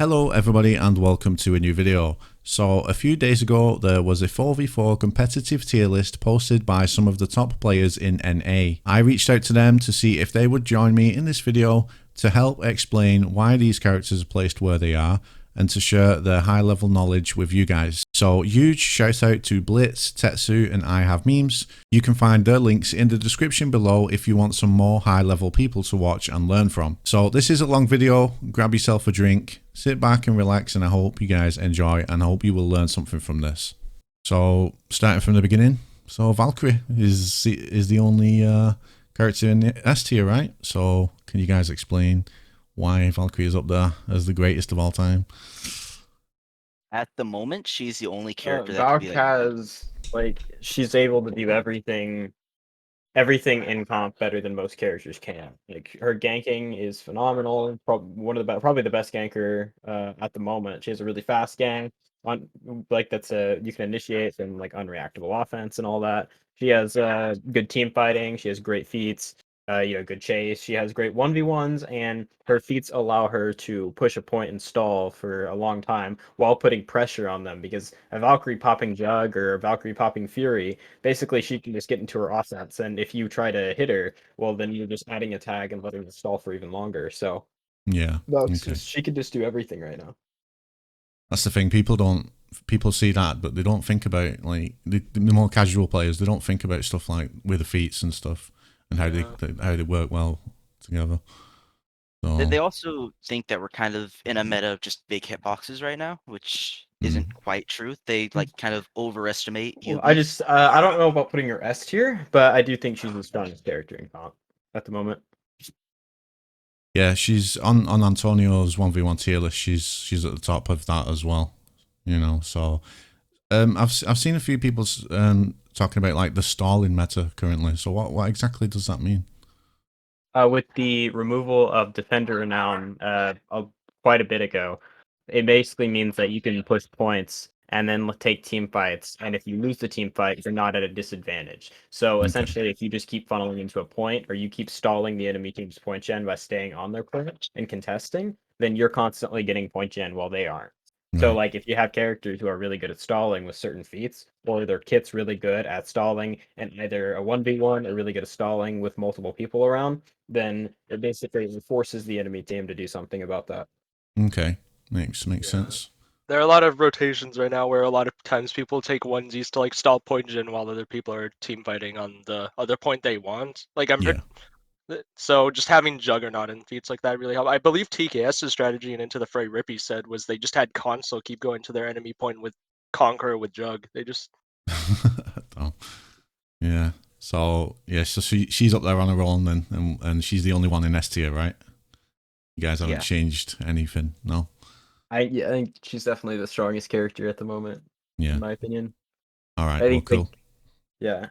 Hello everybody and welcome to a new video. So a few days ago there was a 4v4 competitive tier list posted by some of the top players in NA. I reached out to them to see if they would join me in this video to help explain why these characters are placed where they are and to share their high level knowledge with you guys. So huge shout out to Blitz, Tetsu and ihavememes. You can find their links in the description below if you want some more high level people to watch and learn from. So this is a long video, grab yourself a drink, sit back and relax, and I hope you guys enjoy and I hope you will learn something from this. So starting from the beginning, so Valkyrie is the only character in the S tier, right? So can you guys explain why Valkyrie is up there as the greatest of all time? At the moment, she's the only character that can Valk be like, has she's able to do everything in comp better than most characters can. Like her ganking is phenomenal. Probably the best ganker at the moment. She has a really fast gank on that's a you can initiate from like unreactable offense and all that. She has good team fighting. She has great feats. Good chase. She has great 1v1s, and her feats allow her to push a point and stall for a long time while putting pressure on them. Because a Valkyrie popping Jug or a Valkyrie popping Fury, basically she can just get into her offense, and if you try to hit her, well, then you're just adding a tag and letting her stall for even longer. So Yeah, okay. she can just do everything right now. That's the thing. People see that, but they don't think about like the more casual players. They don't think about stuff like with the feats and stuff and how they work well together. So they also think that we're kind of in a meta of just big hitboxes right now, which isn't quite true. They like kind of overestimate Well, UB. I don't know about putting her S tier, but I do think she's the strongest character in comp at the moment. yeah, she's on Antonio's 1v1 tier list. She's at the top of that as well. You know, so I've seen a few people talking about like the stalling meta currently. So what exactly does that mean? With the removal of Defender Renown quite a bit ago, it basically means that you can push points and then take team fights. And if you lose the team fight, you're not at a disadvantage. So Okay, essentially, if you just keep funneling into a point or you keep stalling the enemy team's point gen by staying on their point and contesting, then you're constantly getting point gen while they aren't. So, right. like, if you have characters who are really good at stalling with certain feats, or their kit's really good at stalling, and either a 1v1 or really good at stalling with multiple people around, then it basically forces the enemy team to do something about that. Okay, makes Yeah. sense. There are a lot of rotations right now where a lot of times people take onesies to like stall point gen while other people are team fighting on the other point they want. Like Yeah, so just having Juggernaut and feats like that really help. I believe TKS's strategy and Into the Fray Rippy said was they just had console keep going to their enemy point with Conqueror with Jug. They just oh, yeah. So yeah, so she's up there on her own then, and she's the only one in S tier, right? You guys haven't Yeah. changed anything, no? I think she's definitely the strongest character at the moment, Yeah. in my opinion. All I right. Well, think cool. yeah,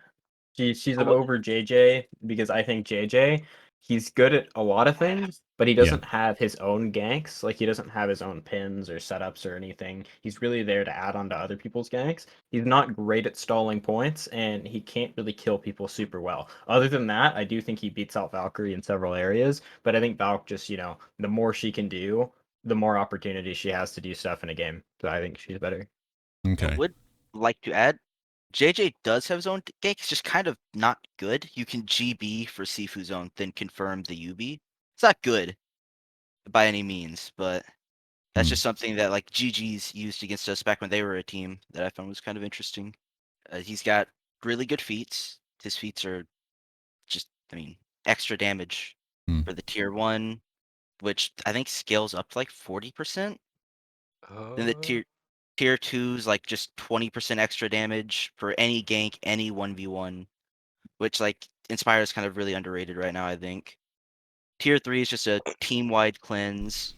she's oh, an over JJ because I think JJ, he's good at a lot of things, but he Yeah. doesn't have his own ganks. Like he doesn't have his own pins or setups or anything. He's really there to add on to other people's ganks. He's not great at stalling points, and he can't really kill people super well. Other than that, I do think he beats out Valkyrie in several areas, but I think Valk just, the more she can do, the more opportunity she has to do stuff in a game. So I think she's better. I Okay. would like to add, JJ does have his own gank. It's just kind of not good. You can GB for Sifu Zone, then confirm the UB. It's not good by any means, but that's Hmm. just something that like GG's used against us back when they were a team that I found was kind of interesting. He's got really good feats. His feats are just, I mean, extra damage Hmm. for the tier one, which I think scales up to like 40%. Then the uh, tier two's like just 20% extra damage for any gank, any 1v1, which like Inspire is kind of really underrated right now, I think. Tier three is just a team-wide cleanse,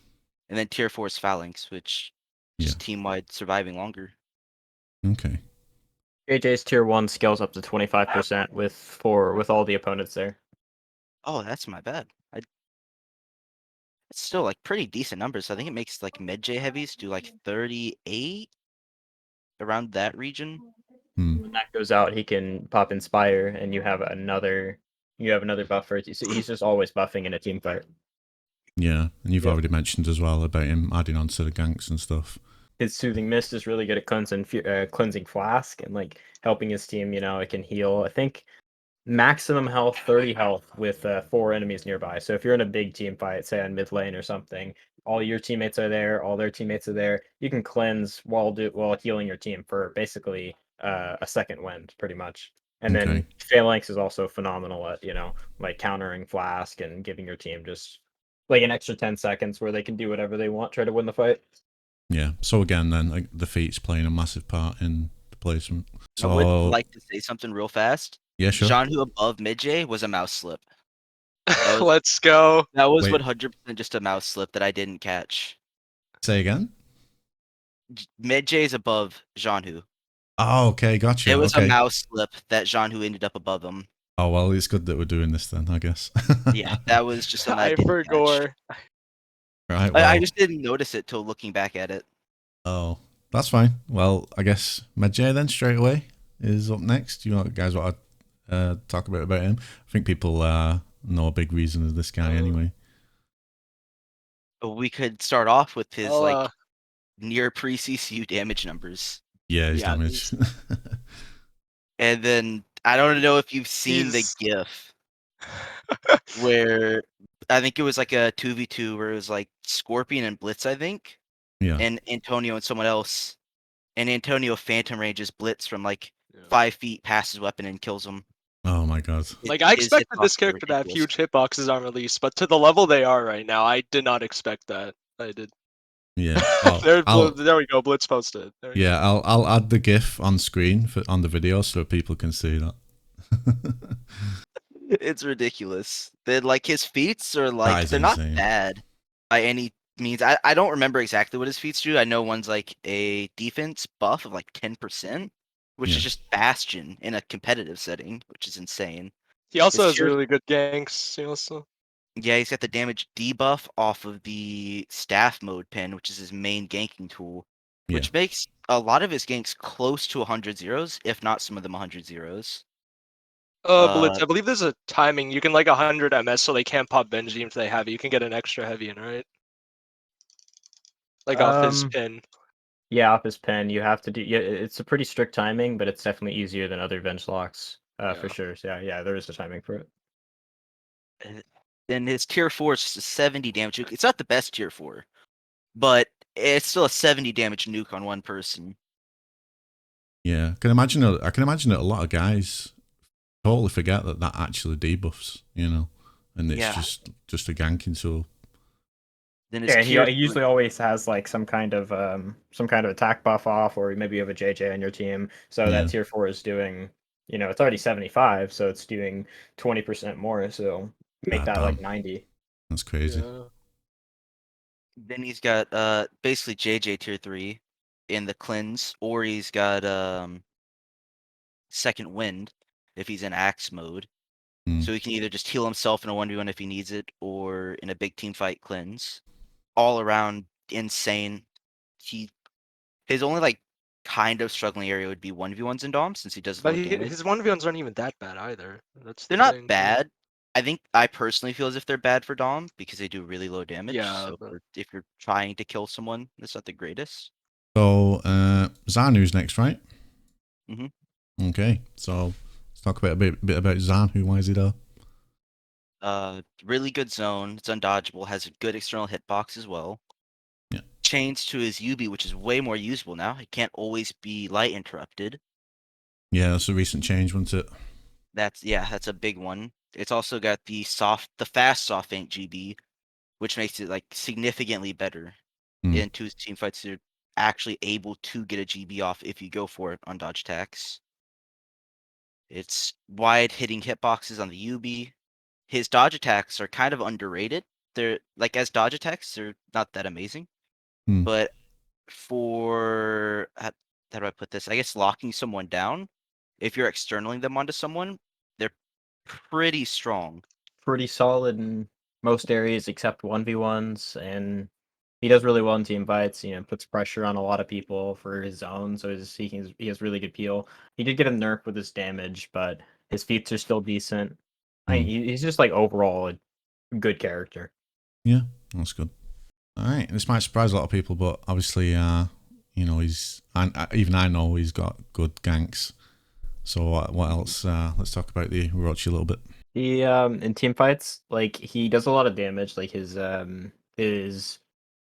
and then tier four is Phalanx, which Yeah. just team-wide surviving longer. Okay. JJ's tier 1 scales up to 25% with all the opponents there. Oh, that's my bad. It's still like pretty decent numbers. I think it makes like Medjay heavies do like 38 around that region. Hmm. When that goes out, he can pop Inspire, and you have another buffer. So he's just always buffing in a team fight. Yeah, and you've Yeah. already mentioned as well about him adding on to the ganks and stuff. His Soothing Mist is really good at cleansing Flask and like helping his team. It can heal. I think maximum health 30 health with 4 enemies nearby. So if you're in a big team fight, say on mid lane or something, all your teammates are there, all their teammates are there. You can cleanse while healing your team for basically a second wind, pretty much. And then Okay. Phalanx is also phenomenal at like countering Flask and giving your team just like an extra 10 seconds where they can do whatever they want, try to win the fight. Yeah. So again, then like, the feat's playing a massive part in the placement. I would So like to say something real fast. yeah, sure. Zhanhu above Medjay was a mouse slip. was- Let's go. That was Wait. 100% just a mouse slip that I didn't catch. Say again. Medjay's above Zhanhu. Oh, okay, gotcha. It was a Okay. mouse slip that Zhanhu ended up above him. Oh well, it's good that we're doing this then, I guess. Yeah, that was just something I I didn't catch. forgot. Right. I Well. just didn't notice it till looking back at it. Oh, that's fine. Well, I guess Medjay then straight away is up next. You guys want to talk about him? I think people know a big reason of this guy anyway. We could start off with his I'll, near pre-CCU damage numbers. Yeah, his Yeah, damage. And then I don't know if you've seen the He's- GIF where I think it was like a 2v2 where it was like Scorpion and Blitz, I think, Yeah. and Antonio and someone else. And Antonio phantom ranges Blitz from like Yeah. 5 feet past his weapon and kills him. Oh my god. Like, I His expected this hitboxes are character to have ridiculous. huge hitboxes on release, but to the level they are right now, I did not expect that. I did. Yeah. Well, there we go. Blitz posted. There we go. yeah, I'll add the GIF on screen on the video so people can see that. It's ridiculous. Then like his feats are That like is they're not insane. bad by any means. I don't remember exactly what his feats do. I know one's like a defense buff of like 10%, which Yeah. is just Bastion in a competitive setting, which is insane. He also His has tier- really good ganks. He also. Yeah, he's got the damage debuff off of the staff mode pin, which is his main ganking tool, which makes a lot of his ganks close to 100 zeros, if not some of them 100 zeros. Blitz, I believe there's a timing. You can like 100 MS, so they can't pop Benji if they have it. You can get an extra heavy in, right? Like off his pin. Yeah, off his pen, you have to do. Yeah, it's a pretty strict timing, but it's definitely easier than other bench locks, for Yeah. sure. So yeah, there is a timing for it. Then his tier 4 is just a 70 damage nuke. It's not the best tier 4, but it's still a 70 damage nuke on one person. Yeah, I can imagine that a lot of guys totally forget that actually debuffs, and it's just a ganking tool. Then his Yeah, tier he usually always has like some kind of attack buff off, or maybe you have a JJ on your team. So Yeah. that tier 4 is doing, it's already 75, so it's doing 20% more. So make that like Damn. 90. That's crazy. Yeah. Then he's got basically JJ tier 3 in the cleanse, or he's got second wind if he's in axe mode. So he can either just heal himself in a 1v1 if he needs it, or in a big team fight cleanse. All around insane. His only like kind of struggling area would be 1v1s in Dom since he does low But damage. his 1v1s aren't even that bad either. They're not bad. I personally feel as if they're bad for Dom because they do really low damage. Yeah, So but- if you're trying to kill someone, that's not the greatest. So Zhanhu's next, right? Mhm. Okay, so let's talk about a bit about Zhanhu. Why is he there? Really good zone. It's undodgeable. Has a good external hitbox as well. Yeah. Chains to his UB, which is way more usable now. It can't always be light interrupted. Yeah, that's a recent change, wasn't it? That's a big one. It's also got the fast soft feint GB, which makes it like significantly better in two team fights. You're actually able to get a GB off if you go for it on dodge attacks. It's wide hitting hitboxes on the UB. His dodge attacks are kind of underrated. They're like as dodge attacks, they're not that amazing. But for how do I put this? I guess locking someone down, if you're externaling them onto someone, they're pretty strong. Pretty solid in most areas except 1v1s, and he does really well in team fights. Puts pressure on a lot of people for his zone, so he has really good peel. He did get a nerf with his damage, but his feats are still decent. He's just like overall a good character. Yeah, That's good. All right, this might surprise a lot of people, but obviously, you know, even I know he's got good ganks. So what else? Let's talk about the Orochi a little bit. He in team fights, like he does a lot of damage. Like his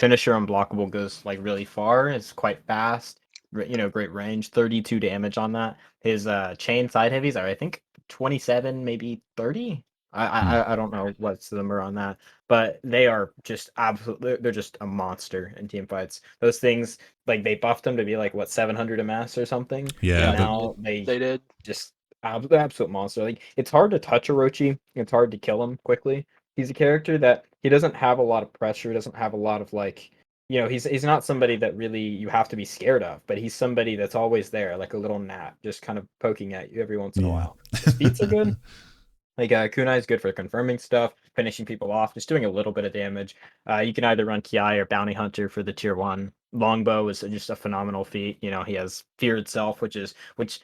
finisher unblockable goes like really far. It's quite fast. You know, great range. 32 damage on that. His chain side heavies are I think 27, maybe 30. I don't know what's the number on that, but they are just absolutely they're just a monster in team fights. Those things like they buffed them to be like what 700 MS or something. Yeah, And but now They did. just absolute monster. Like it's hard to touch Orochi. It's hard to kill him quickly. He's a character that he doesn't have a lot of pressure. Doesn't have a lot of like, you know, he's not somebody that really you have to be scared of. But he's somebody that's always there, like a little gnat, just kind of poking at you every once in a yeah. while. His feats are good. Like Kunai is good for confirming stuff, finishing people off, just doing a little bit of damage. You can either run Ki or Bounty Hunter for the tier 1. Longbow is just a phenomenal feat. You know, he has Fear itself, which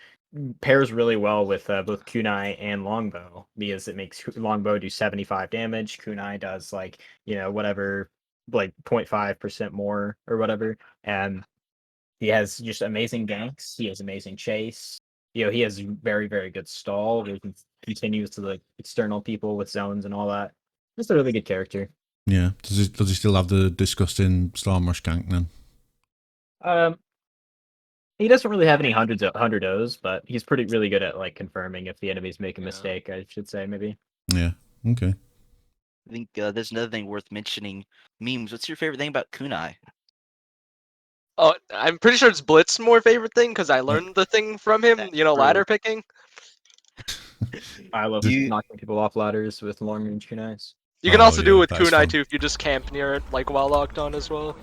pairs really well with both Kunai and Longbow because it makes Longbow do 75 damage. Kunai does like, you know, whatever, like 0.5% more or whatever. And he has just amazing ganks. He has amazing chase. You know, he has very, very good stall. He can continue to the external people with zones and all that. Just a really good character. Yeah. Does he still have the disgusting Storm Rush gank then? Um, he doesn't really have any hundred O's, but he's pretty really good at like confirming if the enemies make a mistake. I should say maybe. Yeah. Okay. I think there's another thing worth mentioning. Memes. What's your favorite thing about Kunai? Oh, I'm pretty sure it's Blitz more favorite thing because I learned the thing from him. That's You know, true. ladder picking. I love You- knocking people off ladders with long range kunais. You can Oh, also do yeah, it with that is Kunai fun. too if you just camp near it, like while locked on as well.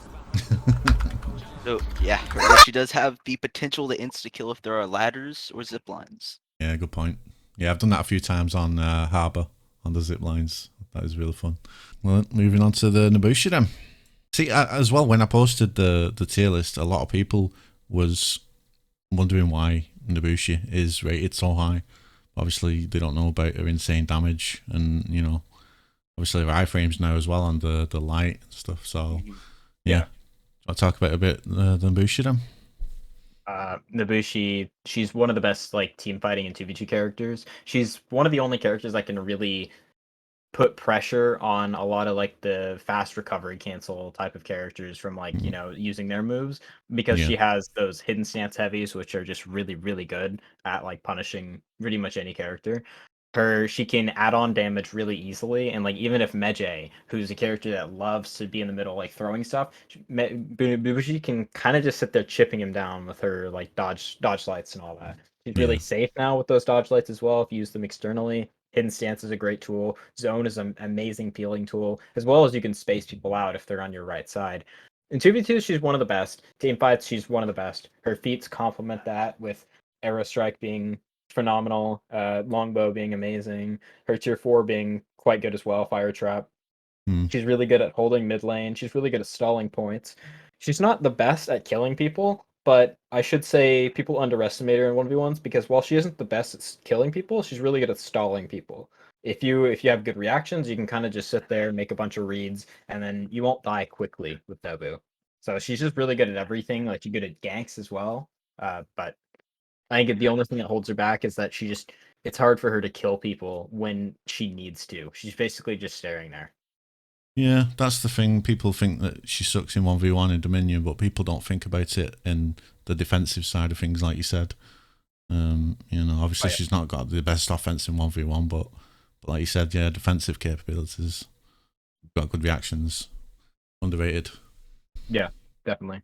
So yeah, Orochi does have the potential to insta kill if there are ladders or zip lines. Yeah, good point. Yeah, I've done that a few times on Harbour on the zip lines. That is really fun. Well, moving on to the Nobushi then. See, as well, when I posted the tier list, a lot of people was wondering why Nobushi is rated so high. Obviously, they don't know about her insane damage, and you know, obviously her iframes now as well, and the light and stuff. So, yeah. I'll talk about a bit the Nobushi then. Nobushi, she's one of the best like team fighting and 2v2 characters. She's one of the only characters that can really put pressure on a lot of like the fast recovery cancel type of characters from like, you know, using their moves because Yeah. she has those hidden stance heavies which are just really, really good at like punishing pretty much any character. She can add on damage really easily, and like even if Medjay, who's a character that loves to be in the middle like throwing stuff, Bubushi can kind of just sit there chipping him down with her like dodge lights and all that. She's really Yeah. safe now with those dodge lights as well if you use them externally. Hidden stance is a great tool. Zone is an amazing peeling tool, as well as you can space people out if they're on your right side. In 2v2, she's one of the best. Team fights, she's one of the best. Her feats complement that with Arrow Strike being phenomenal, Longbow being amazing, her tier 4 being quite good as well, Fire Trap. She's really good at holding mid lane. She's really good at stalling points. She's not the best at killing people, but I should say people underestimate her in 1v1s because while she isn't the best at killing people, she's really good at stalling people. If you have good reactions, you can kind of just sit there, make a bunch of reads, and then you won't die quickly with Nobu. So she's just really good at everything. Like she's good at ganks as well. But I think the only thing that holds her back is that it's hard for her to kill people when she needs to. She's basically just staring there. Yeah, that's the thing. People think that she sucks in 1v1 in Dominion, but people don't think about it in the defensive side of things, like you said. You know, obviously she's not got the best offense in 1v1, but like you said, yeah, defensive capabilities, got good reactions, underrated. Yeah, definitely.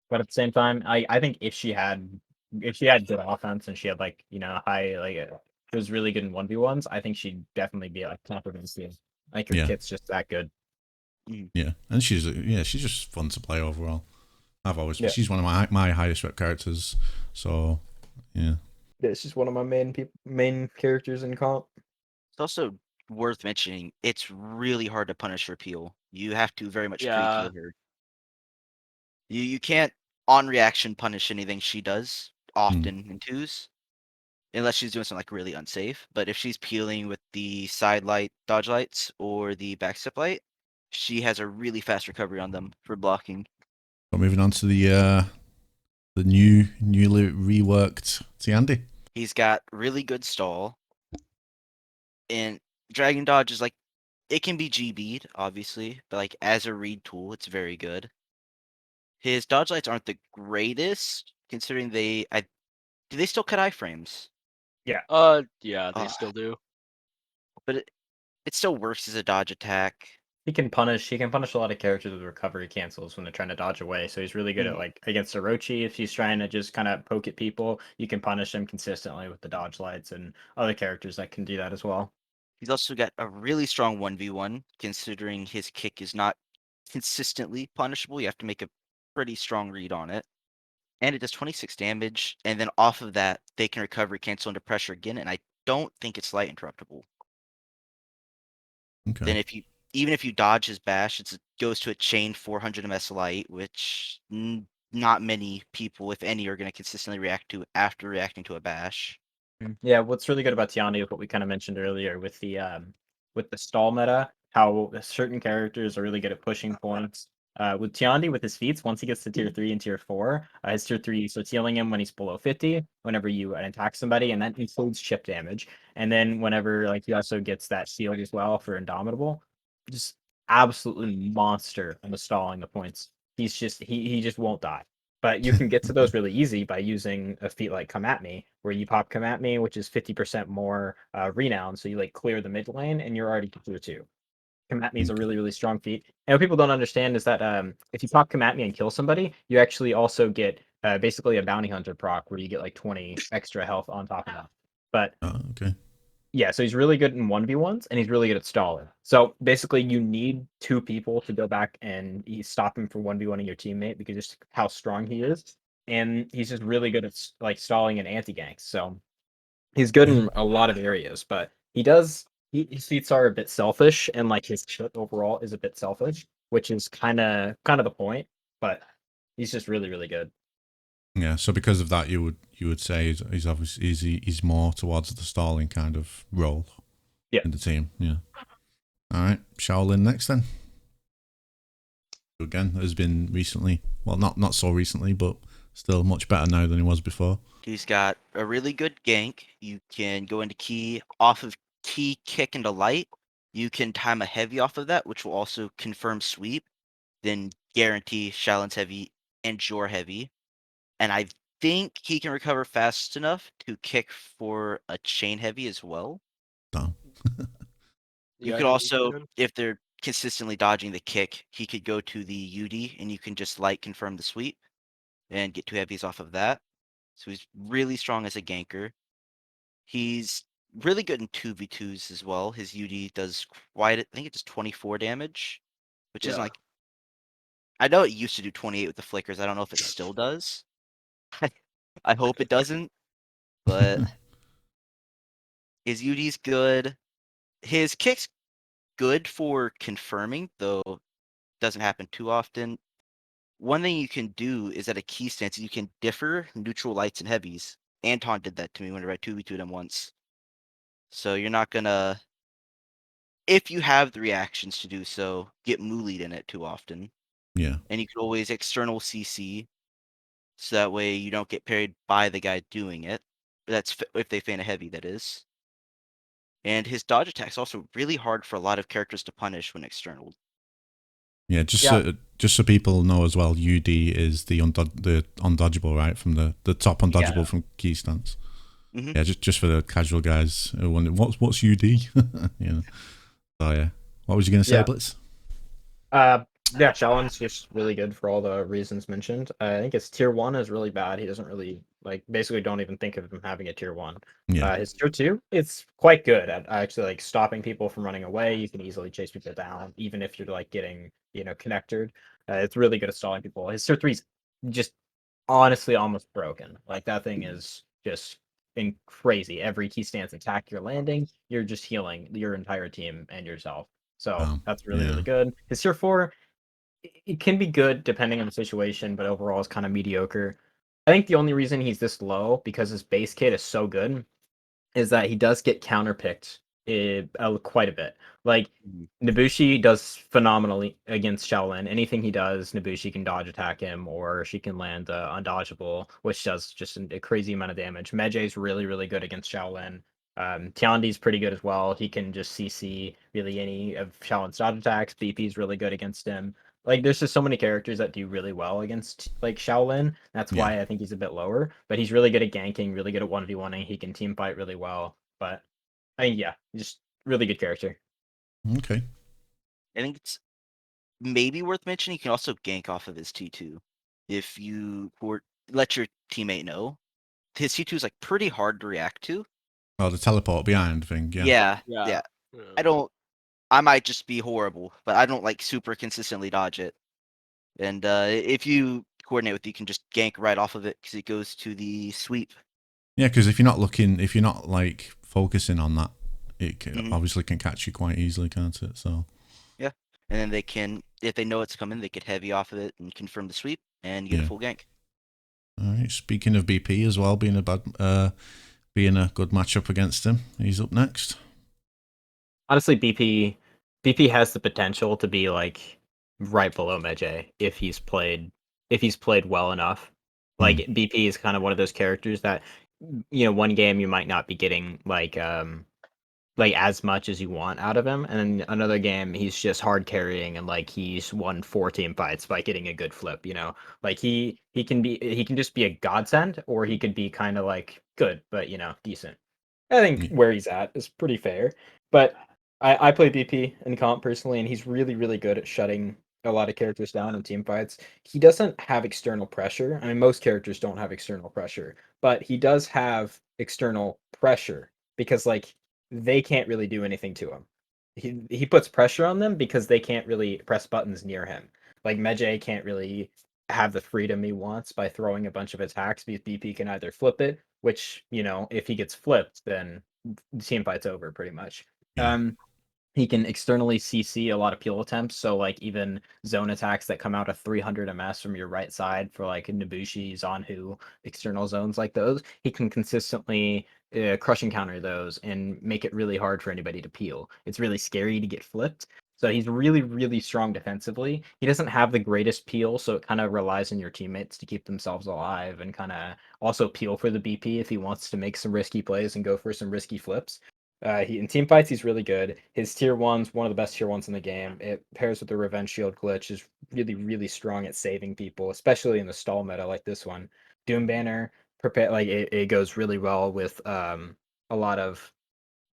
But at the same time, I think if she had good offense and she had like, you know, high like she was really good in 1v1s, I think she'd definitely be like top of the team. I think her Yeah. kit's just that good. Yeah, and she's just fun to play overall. Yeah. She's one of my highest rep characters, so yeah. Yeah, she's one of my main characters in comp. It's also worth mentioning it's really hard to punish her peel. You have to very much pre-peel her. You can't on reaction punish anything she does often in twos. Unless she's doing something like really unsafe. But if she's peeling with the side light dodge lights or the backstep light, she has a really fast recovery on them for blocking. So moving on to the newly reworked Tiandi. He's got really good stall, and Dragon Dodge is like, it can be GB'd, obviously, but like as a read tool, it's very good. His dodge lights aren't the greatest, considering do they still cut iframes? Yeah, they Uh, still do. but it still works as a dodge attack. He can punish a lot of characters with recovery cancels when they're trying to dodge away. So he's really good at like against Orochi. If he's trying to just kind of poke at people, you can punish him consistently with the dodge lights and other characters that can do that as well. He's also got a really strong 1v1, considering his kick is not consistently punishable. You have to make a pretty strong read on it. And it does 26 damage, and then off of that, they can recovery cancel into pressure again, and I don't think it's light interruptible. Okay. Then even if you dodge his bash, it goes to a chain 400 ms light, which not many people, if any, are going to consistently react to after reacting to a bash. Yeah, what's really good about Tiandi is what we kind of mentioned earlier with the stall meta, how certain characters are really good at pushing points. With Tiandi, with his feats, once he gets to tier 3 and tier 4, his tier 3 starts healing him when he's below 50, whenever you attack somebody, and that includes chip damage. And then whenever like he also gets that shield as well for Indomitable, just absolutely monster on the stalling the points. He's just he just won't die. But you can get to those really easy by using a feat like Come At Me, where you pop Come At Me, which is 50% more renown. So you like clear the mid lane and you're already to tier 2. Come At Me is a really, really strong feat. And what people don't understand is that if you pop Come At Me and kill somebody, you actually also get basically a bounty hunter proc where you get like 20 extra health on top of that. But Okay. yeah, so he's really good in 1v1s and he's really good at stalling. So basically you need 2 people to go back and stop him from 1v1ing your teammate because just how strong he is. And he's just really good at like stalling and anti-ganks. So he's good in a lot of areas, but his feats are a bit selfish and like his shit overall is a bit selfish, which is kind of the point, but he's just really, really good. Yeah. So because of that, you would say he's obviously he's more towards the stalling kind of role. Yeah. In the team. Yeah. All right. Shaolin next then. Again, has been recently. Well, not so recently, but still much better now than he was before. He's got a really good gank. You can go into key off of key kick into light. You can time a heavy off of that, which will also confirm sweep. Then guarantee Shaolin's heavy and your heavy. And I think he can recover fast enough to kick for a chain heavy as well. Damn. You Yeah, could he also, can. if they're consistently dodging the kick, he could go to the UD and you can just light confirm the sweep and get 2 heavies off of that. So he's really strong as a ganker. He's really good in 2v2s as well. His UD does I think it does 24 damage, which isn't Yeah. like, I know it used to do 28 with the flickers. I don't know if it still does. I hope it doesn't, but his UD's good. His kick's good for confirming, though doesn't happen too often. One thing you can do is at a key stance, you can differ neutral lights and heavies. Anton did that to me whenever I 2v2'd him once. So you're not gonna, if you have the reactions to do so, get mullied in it too often. Yeah. And you can always external CC, so that way you don't get parried by the guy doing it. That's if they feign a heavy, that is. And his dodge attack's also really hard for a lot of characters to punish when external. Yeah, just so people know as well, UD is the undodgeable, right? From the top undodgeable from key stance. Mm-hmm. Yeah, just for the casual guys who wonder what's UD. Yeah. So yeah, what was you going to say, Yeah. Blitz? Yeah, Shaolin's just really good for all the reasons mentioned. I think his tier 1 is really bad. He doesn't really like basically don't even think of him having a tier 1. Yeah. His tier 2, it's quite good at actually like stopping people from running away. You can easily chase people down, even if you're like getting, connected. It's really good at stalling people. His tier 3 is just honestly almost broken. Like that thing is just been crazy. Every key stance attack you're landing, you're just healing your entire team and yourself. So that's really, yeah. really good. His tier 4, it can be good depending on the situation, but overall it's kind of mediocre. I think the only reason he's this low, because his base kit is so good, is that he does get counterpicked quite a bit. Like Mhm. Nobushi does phenomenally against Shaolin. Anything he does, Nobushi can dodge attack him, or she can land undodgeable, which does just a crazy amount of damage. Medjay's really, really good against Shaolin. Tiandi's pretty good as well. He can just CC really any of Shaolin's dodge attacks. BP's really good against him. Like, there's just so many characters that do really well against like Shaolin. That's Yeah. why I think he's a bit lower. But he's really good at ganking, really good at 1v1ing. He can team fight really well. But I think yeah, just really good character. Okay. I think it's maybe worth mentioning. You can also gank off of his T2 if you let your teammate know. His T2 is like pretty hard to react to. Oh, the teleport behind thing. Yeah. Yeah, Yeah. yeah. Yeah. I might just be horrible, but I don't like super consistently dodge it. And if you coordinate with, you can just gank right off of it because it goes to the sweep. Yeah, because if you're not like focusing on that, it Mhm. obviously can catch you quite easily, can't it? So Yeah, and then they can, if they know it's coming, they get heavy off of it and confirm the sweep, and you get yeah. a full gank. All right. Speaking of BP as well, being a good matchup against him, he's up next. Honestly, BP has the potential to be like right below Medjay if he's played well enough. Like BP is kind of one of those characters that one game you might not be getting like as much as you want out of him, and then another game he's just hard carrying and like he's won 4 team fights by getting a good flip. Like he can just be a godsend, or he could be kind of like good but decent. I think Yeah. where he's at is pretty fair. But I play BP in comp personally, and he's really, really good at shutting a lot of characters down in team fights. He doesn't have external pressure. I mean, most characters don't have external pressure, but he does have external pressure because like they can't really do anything to him. He puts pressure on them because they can't really press buttons near him. Like Medjay can't really have the freedom he wants by throwing a bunch of attacks because BP can either flip it, which, if he gets flipped, then the team fight's over pretty much. Yeah. He can externally CC a lot of peel attempts, so like even zone attacks that come out of 300 MS from your right side for like Nobushi, Zhanhu, external zones like those, he can consistently crush and counter those and make it really hard for anybody to peel. It's really scary to get flipped. So he's really, really strong defensively. He doesn't have the greatest peel, so it kind of relies on your teammates to keep themselves alive and kind of also peel for the BP if he wants to make some risky plays and go for some risky flips. He in team fights, he's really good. His tier one's one of the best tier ones in the game. It pairs with the revenge shield glitch, is really, really strong at saving people, especially in the stall meta like this one. Doom Banner prepare like it goes really well with a lot of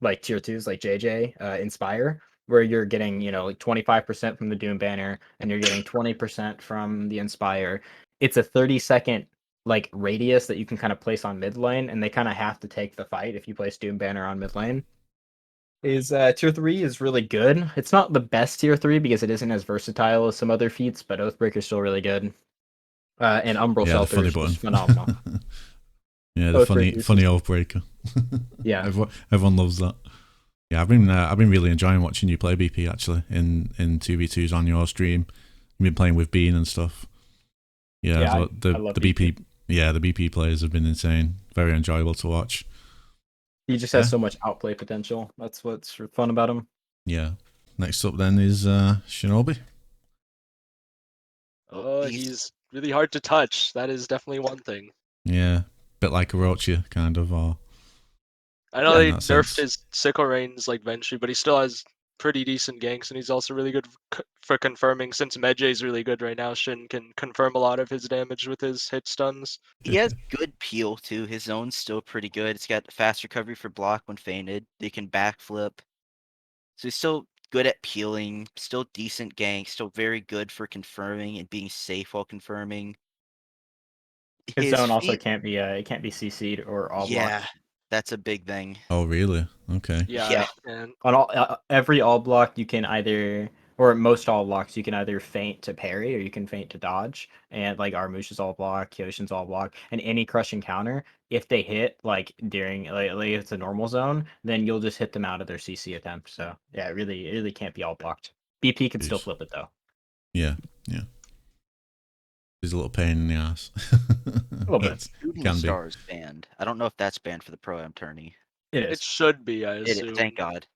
like tier twos like JJ Inspire, where you're getting like 25% from the Doom Banner and you're getting 20% from the Inspire. It's a 30-second like radius that you can kind of place on mid lane, and they kind of have to take the fight if you place Doom Banner on mid lane. Is tier 3 is really good. It's not the best tier 3 because it isn't as versatile as some other feats, but Oathbreaker's still really good. And Umbral Yeah, the Shelter funny is button. just phenomenal. Yeah, the Oathbreaker's funny just- Oathbreaker. Yeah. Everyone loves that. Yeah, I've been really enjoying watching you play BP actually in 2v2s on your stream. You've been playing with Bean and stuff. Yeah, Yeah, the I love the BP. Yeah, the BP players have been insane. Very enjoyable to watch. He just has Yeah. so much outplay potential. That's what's fun about him. Yeah. Next up then is Shinobi. He's really hard to touch. That is definitely one thing. Yeah, bit like Orochi, kind of, or I know in they that nerfed sense. his sickle reigns like Ventry, but he still has pretty decent ganks, and he's also really good for confirming. Since Medjay's really good right now, Shin can confirm a lot of his damage with his hit stuns. He has good peel too. His zone's still pretty good. It's got fast recovery for block when fainted. They can backflip. So he's still good at peeling, still decent gank, still very good for confirming and being safe while confirming. His His zone also feet, can't be CC'd or all yeah, blocked. that's a big thing. Oh, really? Okay. Yeah, and On every all block you can either, or most all blocks you can either feint to parry or you can feint to dodge. And like Aramusha's all block, Kyoshin's all block, and any crushing counter, if they hit like during like it's a normal zone, then you'll just hit them out of their CC attempt. So yeah, it really can't be all blocked. BP can still Jeez. flip it though. Yeah, yeah. He's a little pain in the ass. A little bit. Shooting Can be. stars banned. I don't know if that's banned for the pro am tourney. It it is. should be, I It is. assume. Thank God.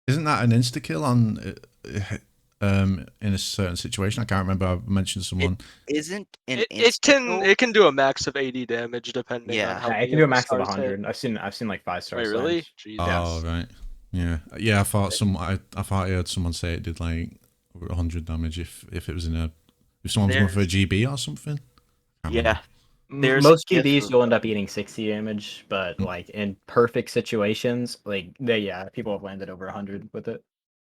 Isn't that an insta kill on in a certain situation? I can't remember. I mentioned someone. Isn't an It can do a max of 80 damage depending on Yeah. how Yeah, it many can do a of the max of stars hit. 100. I've seen like 5-star Wait, really? slams. Jesus. Oh right, yeah. I thought I thought I heard someone say it did like 100 damage if it was if someone was going for a GB or something. I can't Yeah. remember. There's a Most gif GBs of- you'll end up eating 60 damage, but Mm. like in perfect situations, like people have landed over 100 with it.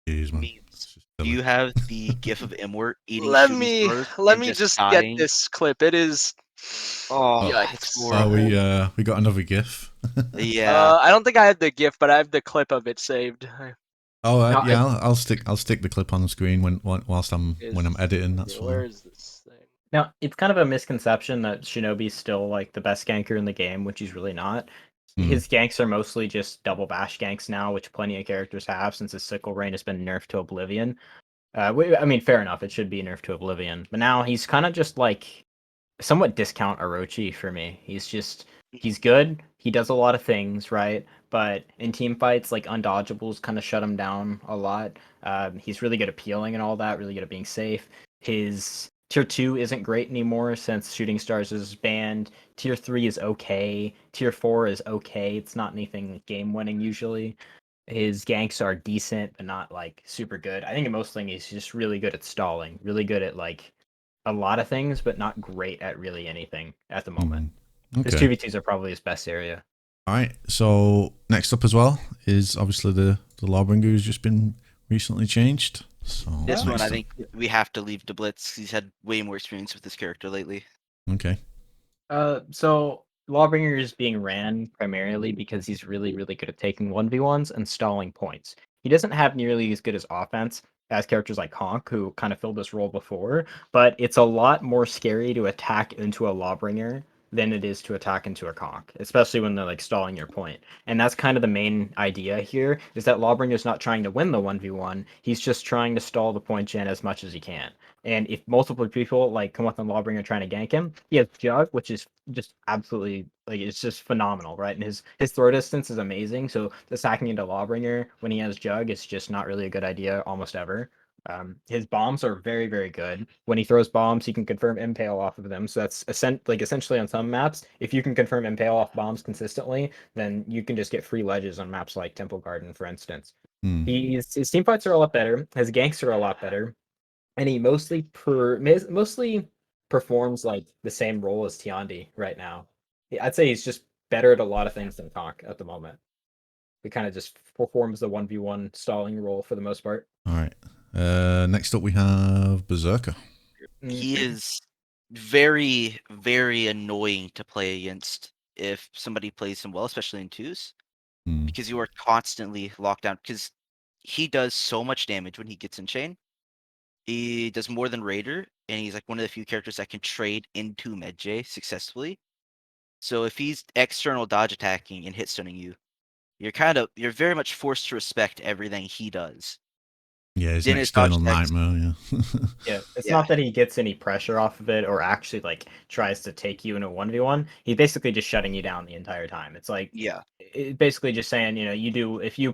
Jeez, man. Memes. It's just Do silly. you have the gif of Emwort eating Let shooting me stars let and me just get dying? this clip. It is. Oh, Yikes. it's Oh, horrible. we got another GIF. Yeah. I don't think I have the GIF, but I have the clip of it saved. Oh No, yeah, I'll stick the clip on the screen whilst I'm editing. That's fine. Where is this thing? Now, it's kind of a misconception that Shinobi's still like the best ganker in the game, which he's really not. His ganks are mostly just double bash ganks now, which plenty of characters have since his sickle rain has been nerfed to oblivion. I mean, fair enough, it should be nerfed to oblivion, but now he's kind of just like somewhat discount Orochi for me. He's good. He does a lot of things, right? But in team fights, like undodgeables kind of shut him down a lot. He's really good at peeling and all that, really good at being safe. His tier 2 isn't great anymore since Shooting Stars is banned. Tier 3 is okay. Tier 4 is okay. It's not anything game winning usually. His ganks are decent, but not like super good. I think in most things he's just really good at stalling, really good at like a lot of things, but not great at really anything at the moment. His Okay. 2v2s are probably his best area. All right. So next up as well is obviously the Lawbringer who's just been recently changed. So This one, next I up- think we have to leave to Blitz. He's had way more experience with this character lately. Okay. So Lawbringer is being ran primarily because he's really, really good at taking 1v1s and stalling points. He doesn't have nearly as good as offense as characters like Honk, who kind of filled this role before, but it's a lot more scary to attack into a Lawbringer than it is to attack into a Conk, especially when they're like stalling your point. And that's kind of the main idea here, is that Lawbringer's not trying to win the 1v1, he's just trying to stall the point gen as much as he can. And if multiple people like come up on Lawbringer trying to gank him, he has Jug, which is just absolutely like it's just phenomenal, right? And his throw distance is amazing. So attacking into Lawbringer when he has Jug is just not really a good idea almost ever. His bombs are very, very good. When he throws bombs, he can confirm impale off of them. So that's essentially on some maps, if you can confirm impale off bombs consistently, then you can just get free ledges on maps like Temple Garden, for instance. His team fights are a lot better. His ganks are a lot better, and he mostly performs like the same role as Tiandi right now. I'd say he's just better at a lot of things than Conk at the moment. He kind of just performs the 1v1 stalling role for the most part. All right. Next up we have Berserker. He is very, very annoying to play against if somebody plays him well, especially in twos, because you are constantly locked down. Because he does so much damage when he gets in chain. He does more than Raider, and he's like one of the few characters that can trade into Medjay successfully. So if he's external dodge attacking and hit stunning you, you're very much forced to respect everything he does. Yeah, he's Then an his dodge external attacks, nightmare. Yeah. Yeah, it's Yeah. not that he gets any pressure off of it or actually like tries to take you in a 1v1. He's basically just shutting you down the entire time. It's like yeah, basically just saying, you do if you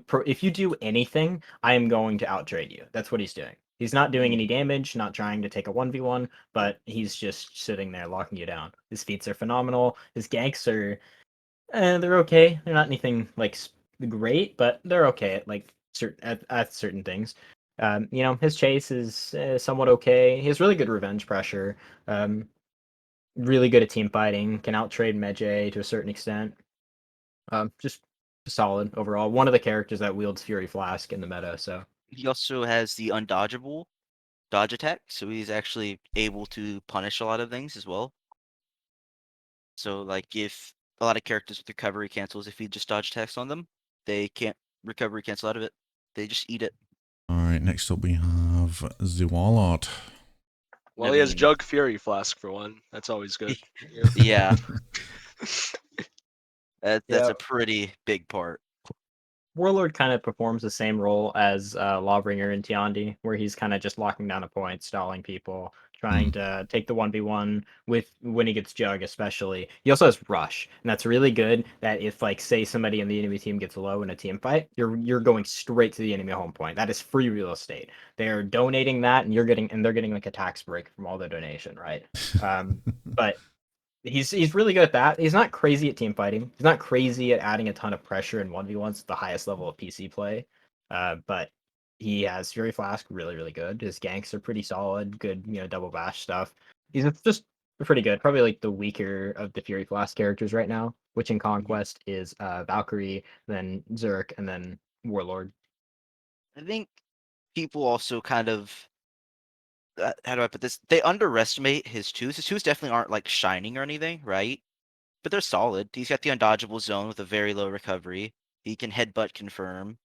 do anything, I am going to outtrade you. That's what he's doing. He's not doing any damage, not trying to take a 1v1, but he's just sitting there locking you down. His feats are phenomenal. His ganks are they're okay. They're not anything like great, but they're okay at like at certain things. His chase is somewhat okay. He has really good revenge pressure. Really good at team fighting. Can outtrade Medjay to a certain extent. Just solid overall. One of the characters that wields Fury Flask in the meta. So he also has the undodgeable dodge attack, so he's actually able to punish a lot of things as well. So like if a lot of characters with recovery cancels, if you just dodge attacks on them, they can't recovery cancel out of it. They just eat it. All right. Next up we have the Warlord. Well, he has Jug Fury Flask for one. That's always good. Yeah. That's a pretty big part. Warlord kind of performs the same role as Lawbringer and Tiandi, where he's kind of just locking down a point, stalling people, trying to take the 1v1 with when he gets Jug, especially. He also has Rush, and that's really good. That if like say somebody in the enemy team gets low in a team fight, you're going straight to the enemy home point. That is free real estate. They're donating that, and they're getting like a tax break from all the donation, right? But he's really good at that. He's not crazy at team fighting. He's not crazy at adding a ton of pressure in 1v1s, the highest level of PC play. But he has Fury Flask, really good. His ganks are pretty solid, good, double bash stuff. He's just pretty good. Probably like the weaker of the Fury Flask characters right now, which in Conquest is Valkyrie, then Zerk, and then Warlord. I think people also kind of how do I put this? They underestimate his twos. His twos definitely aren't like shining or anything, right? But they're solid. He's got the undodgeable zone with a very low recovery. He can headbutt confirm.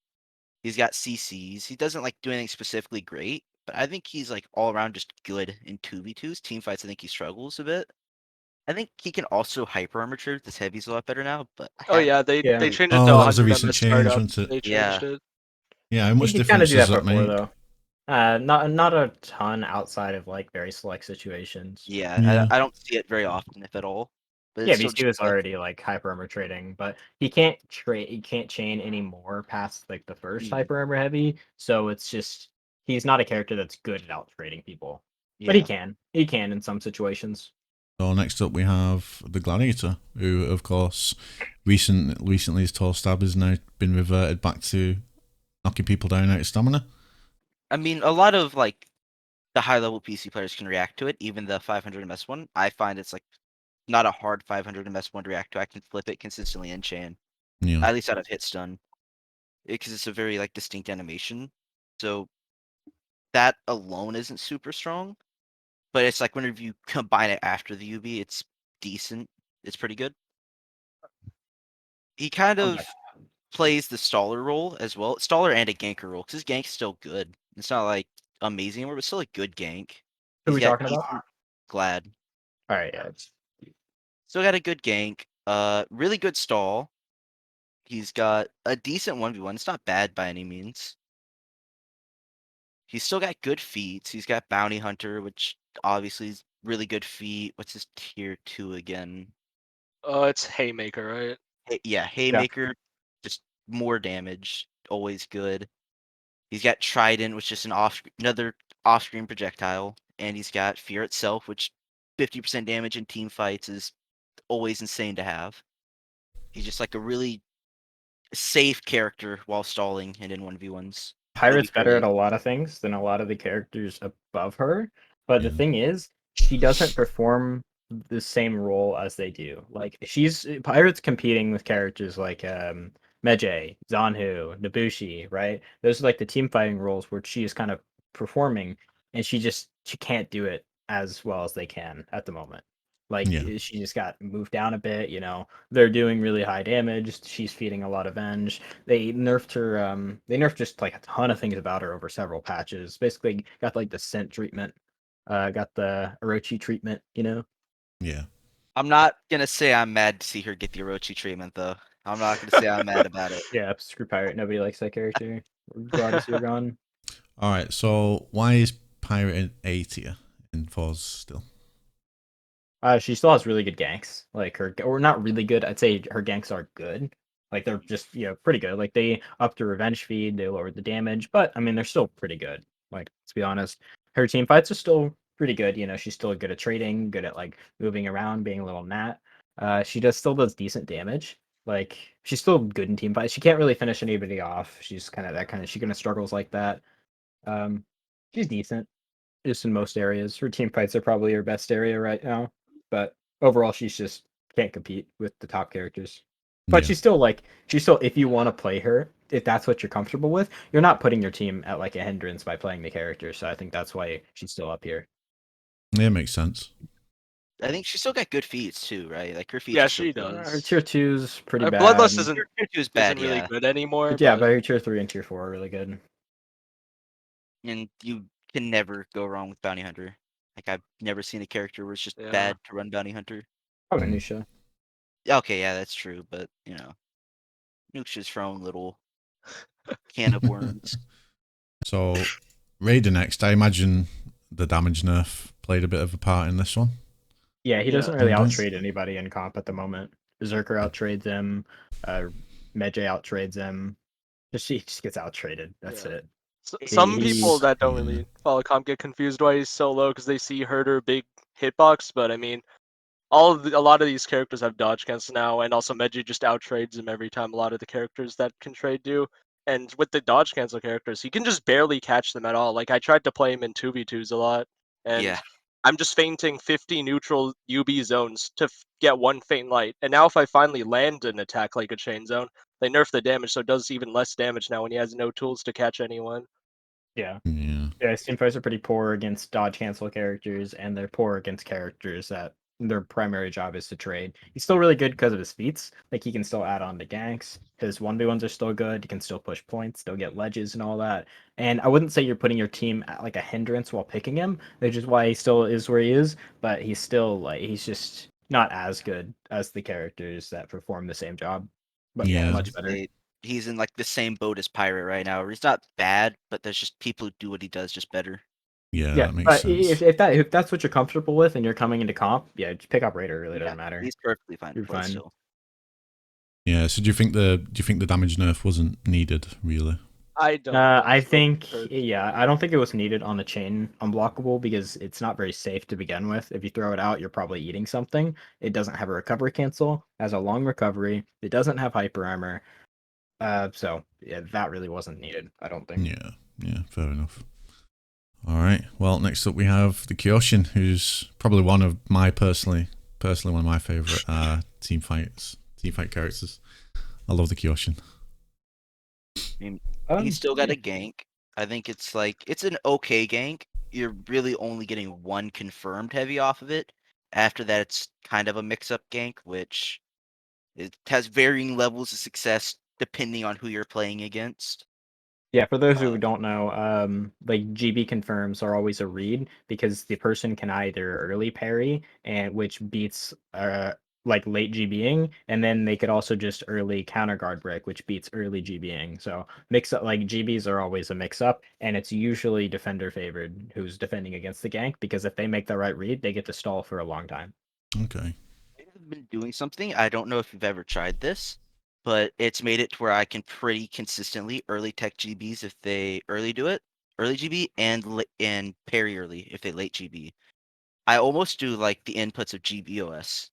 He's got CCs. He doesn't like do anything specifically great, but I think he's like all around just good in 2v2s. Team fights, I think he struggles a bit. I think he can also hyper armor truth. This heavy's a lot better now, but Oh yeah, they Yeah. changed it to Oh, that was a 100 recent MS change, startup. wasn't it? They changed it. Yeah, how much You could kind of difference do does that that before make? though. Not a ton outside of like very select situations. yeah, Yeah. I don't see it very often, if at all. But Yeah, it's still BC just was already like hyper armor trading, but he can't trade. He can't chain anymore past like the first Mhm. hyper armor heavy. So it's just he's not a character that's good at out trading people, but yeah. he can. He can in some situations. So next up we have the Gladiator, who of course recently his toe stab has now been reverted back to knocking people down out of stamina. I mean, a lot of like the high level PC players can react to it. Even the 500 MS one, I find it's like not a hard 500 MS one to react to. I can flip it consistently in chain, Yeah. at least out of hit stun, because it's a very like distinct animation. So that alone isn't super strong, but it's like whenever you combine it after the UB, it's decent. It's pretty good. He kind Oh of plays the staller role as well, staller and a ganker role, because his gank's still good. It's not like amazing, but it's still a good gank. Who are He's we got talking about? decent Glad. All right, yeah. Still got a good gank. Really good stall. He's got a decent 1v1. It's not bad by any means. He's still got good feats. He's got Bounty Hunter, which obviously is really good feat. What's his tier 2 again? It's Haymaker, right? Yeah, Haymaker, just more damage. Always good. He's got Trident, which is another off-screen projectile, and he's got Fear itself, which 50% damage in team fights is always insane to have. He's just like a really safe character while stalling and in 1v1s. Pirate's better at Really a lot of things than a lot of the characters above her. But the Yeah. thing is, she doesn't perform the same role as they do. Like Pirate's competing with characters like Medjay, Zhanhu, Nobushi, right? Those are like the team fighting roles where she is kind of performing, and she can't do it as well as they can at the moment. Like Yeah. she just got moved down a bit, They're doing really high damage. She's feeding a lot of Venge. They nerfed her. They nerfed just like a ton of things about her over several patches. Basically, got like the scent treatment. Got the Orochi treatment. Yeah. I'm not gonna say I'm mad to see her get the Orochi treatment, though. I'm not gonna say I'm mad about it. Yeah, screw Pirate. Nobody likes that character. We're glad to see her gone. All right. So why is Pirate in A tier in Fours still? She still has really good ganks. Like or not really good. I'd say her ganks are good. Like they're just pretty good. Like they upped her revenge feed, they lowered the damage, but I mean they're still pretty good. Like let's be honest, her team fights are still pretty good. She's still good at trading, good at like moving around, being a little gnat. She still does decent damage. Like she's still good in team fights. She can't really finish anybody off. She's kind of that kind of. She kind of struggles like that. Um, she's decent just in most areas. Her team fights are probably her best area right now, but overall, she's just can't compete with the top characters. But Yeah. she's still if you want to play her, if that's what you're comfortable with, you're not putting your team at like a hindrance by playing the character. So I think that's why she's still up here. Yeah, makes sense. I think she's still got good feats too, right? Like her feats Yeah, are still she good. does. Her tier 2's pretty bad. Bloodlust isn't Tier 2 is bad, really yeah. good anymore. Yeah, but but her tier 3 and tier 4 are really good. And you can never go wrong with Bounty Hunter. Like I've never seen a character where it's just Yeah. bad to run Bounty Hunter. Probably Nuxia. Okay, yeah, that's true, but Nuxia's her own little can of worms. So Raider next. I imagine the damage nerf played a bit of a part in this one. Yeah, he Yeah. doesn't really Okay. outtrade anybody in comp at the moment. Berserker outtrades him. Medjay outtrades him. He just gets outtraded. That's Yeah. it. Some people He's that don't Yeah. really follow comp get confused why he's so low because they see Herder big hitbox, but I mean, a lot of these characters have dodge cancel now, and also Medjay just outtrades him every time a lot of the characters that can trade do. And with the dodge cancel characters, he can just barely catch them at all. Like I tried to play him in 2v2s a lot, and Yeah. I'm just feinting 50 neutral UB zones to get one feint light. And now if I finally land an attack like a chain zone, they nerf the damage, so it does even less damage now when he has no tools to catch anyone. yeah. Yeah. Yeah, Steam fights are pretty poor against dodge cancel characters, and they're poor against characters that their primary job is to trade. He's still really good because of his feats. Like he can still add on to ganks. His 1v1s are still good. He can still push points, still get ledges and all that. And I wouldn't say you're putting your team at like a hindrance while picking him, which is why he still is where he is, but he's still like he's just not as good as the characters that perform the same job. But Yeah. much better. He's in like the same boat as Pirate right now. Where he's not bad, but there's just people who do what he does just better. Yeah, Yeah, that makes but sense. if that's what you're comfortable with and you're coming into comp, yeah, just pick up Raider. It really doesn't matter. He's perfectly fine to You're play fine. still. Yeah, so do you think the damage nerf wasn't needed, really? I don't. I think think so. yeah, I don't think it was needed on the chain unblockable because it's not very safe to begin with. If you throw it out, you're probably eating something. It doesn't have a recovery cancel, has a long recovery. It doesn't have hyper armor. So yeah, that really wasn't needed. I don't think. Yeah, yeah, fair enough. All right. Well, next up we have the Kyoshin, who's probably one of my personally one of my favorite team fight characters. I love the Kyoshin. He's still got Yeah. a gank. I think it's an okay gank. You're really only getting one confirmed heavy off of it. After that, it's kind of a mix-up gank, which it has varying levels of success depending on who you're playing against. Yeah, for those who don't know, like GB confirms are always a read because the person can either early parry and which beats like late GBing, and then they could also just early counter guard break, which beats early GBing. So mix up like GBs are always a mix up, and it's usually defender favored who's defending against the gank because if they make the right read, they get to stall for a long time. Okay. I've been doing something. I don't know if you've ever tried this, but it's made it to where I can pretty consistently early tech GBs if they early do it, early GB, and parry early if they late GB. I almost do like the inputs of GBOS,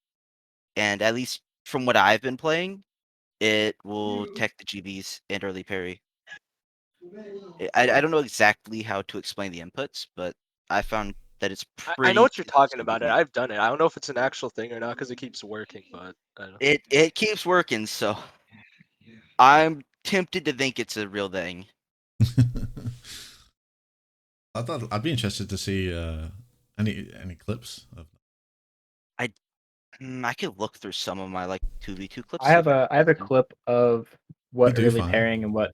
and at least from what I've been playing, it will tech the GBs and early parry. I don't know exactly how to explain the inputs, but I found that it's I know pretty what you're talking about. consistently. I've done it. I don't know if it's an actual thing or not because it keeps working, but I don't know. It keeps working, so I'm tempted to think it's a real thing. I'd be interested to see any clips of. I could look through some of my like 2v2 clips. I See have if a I can. clip of You what do early find, pairing and what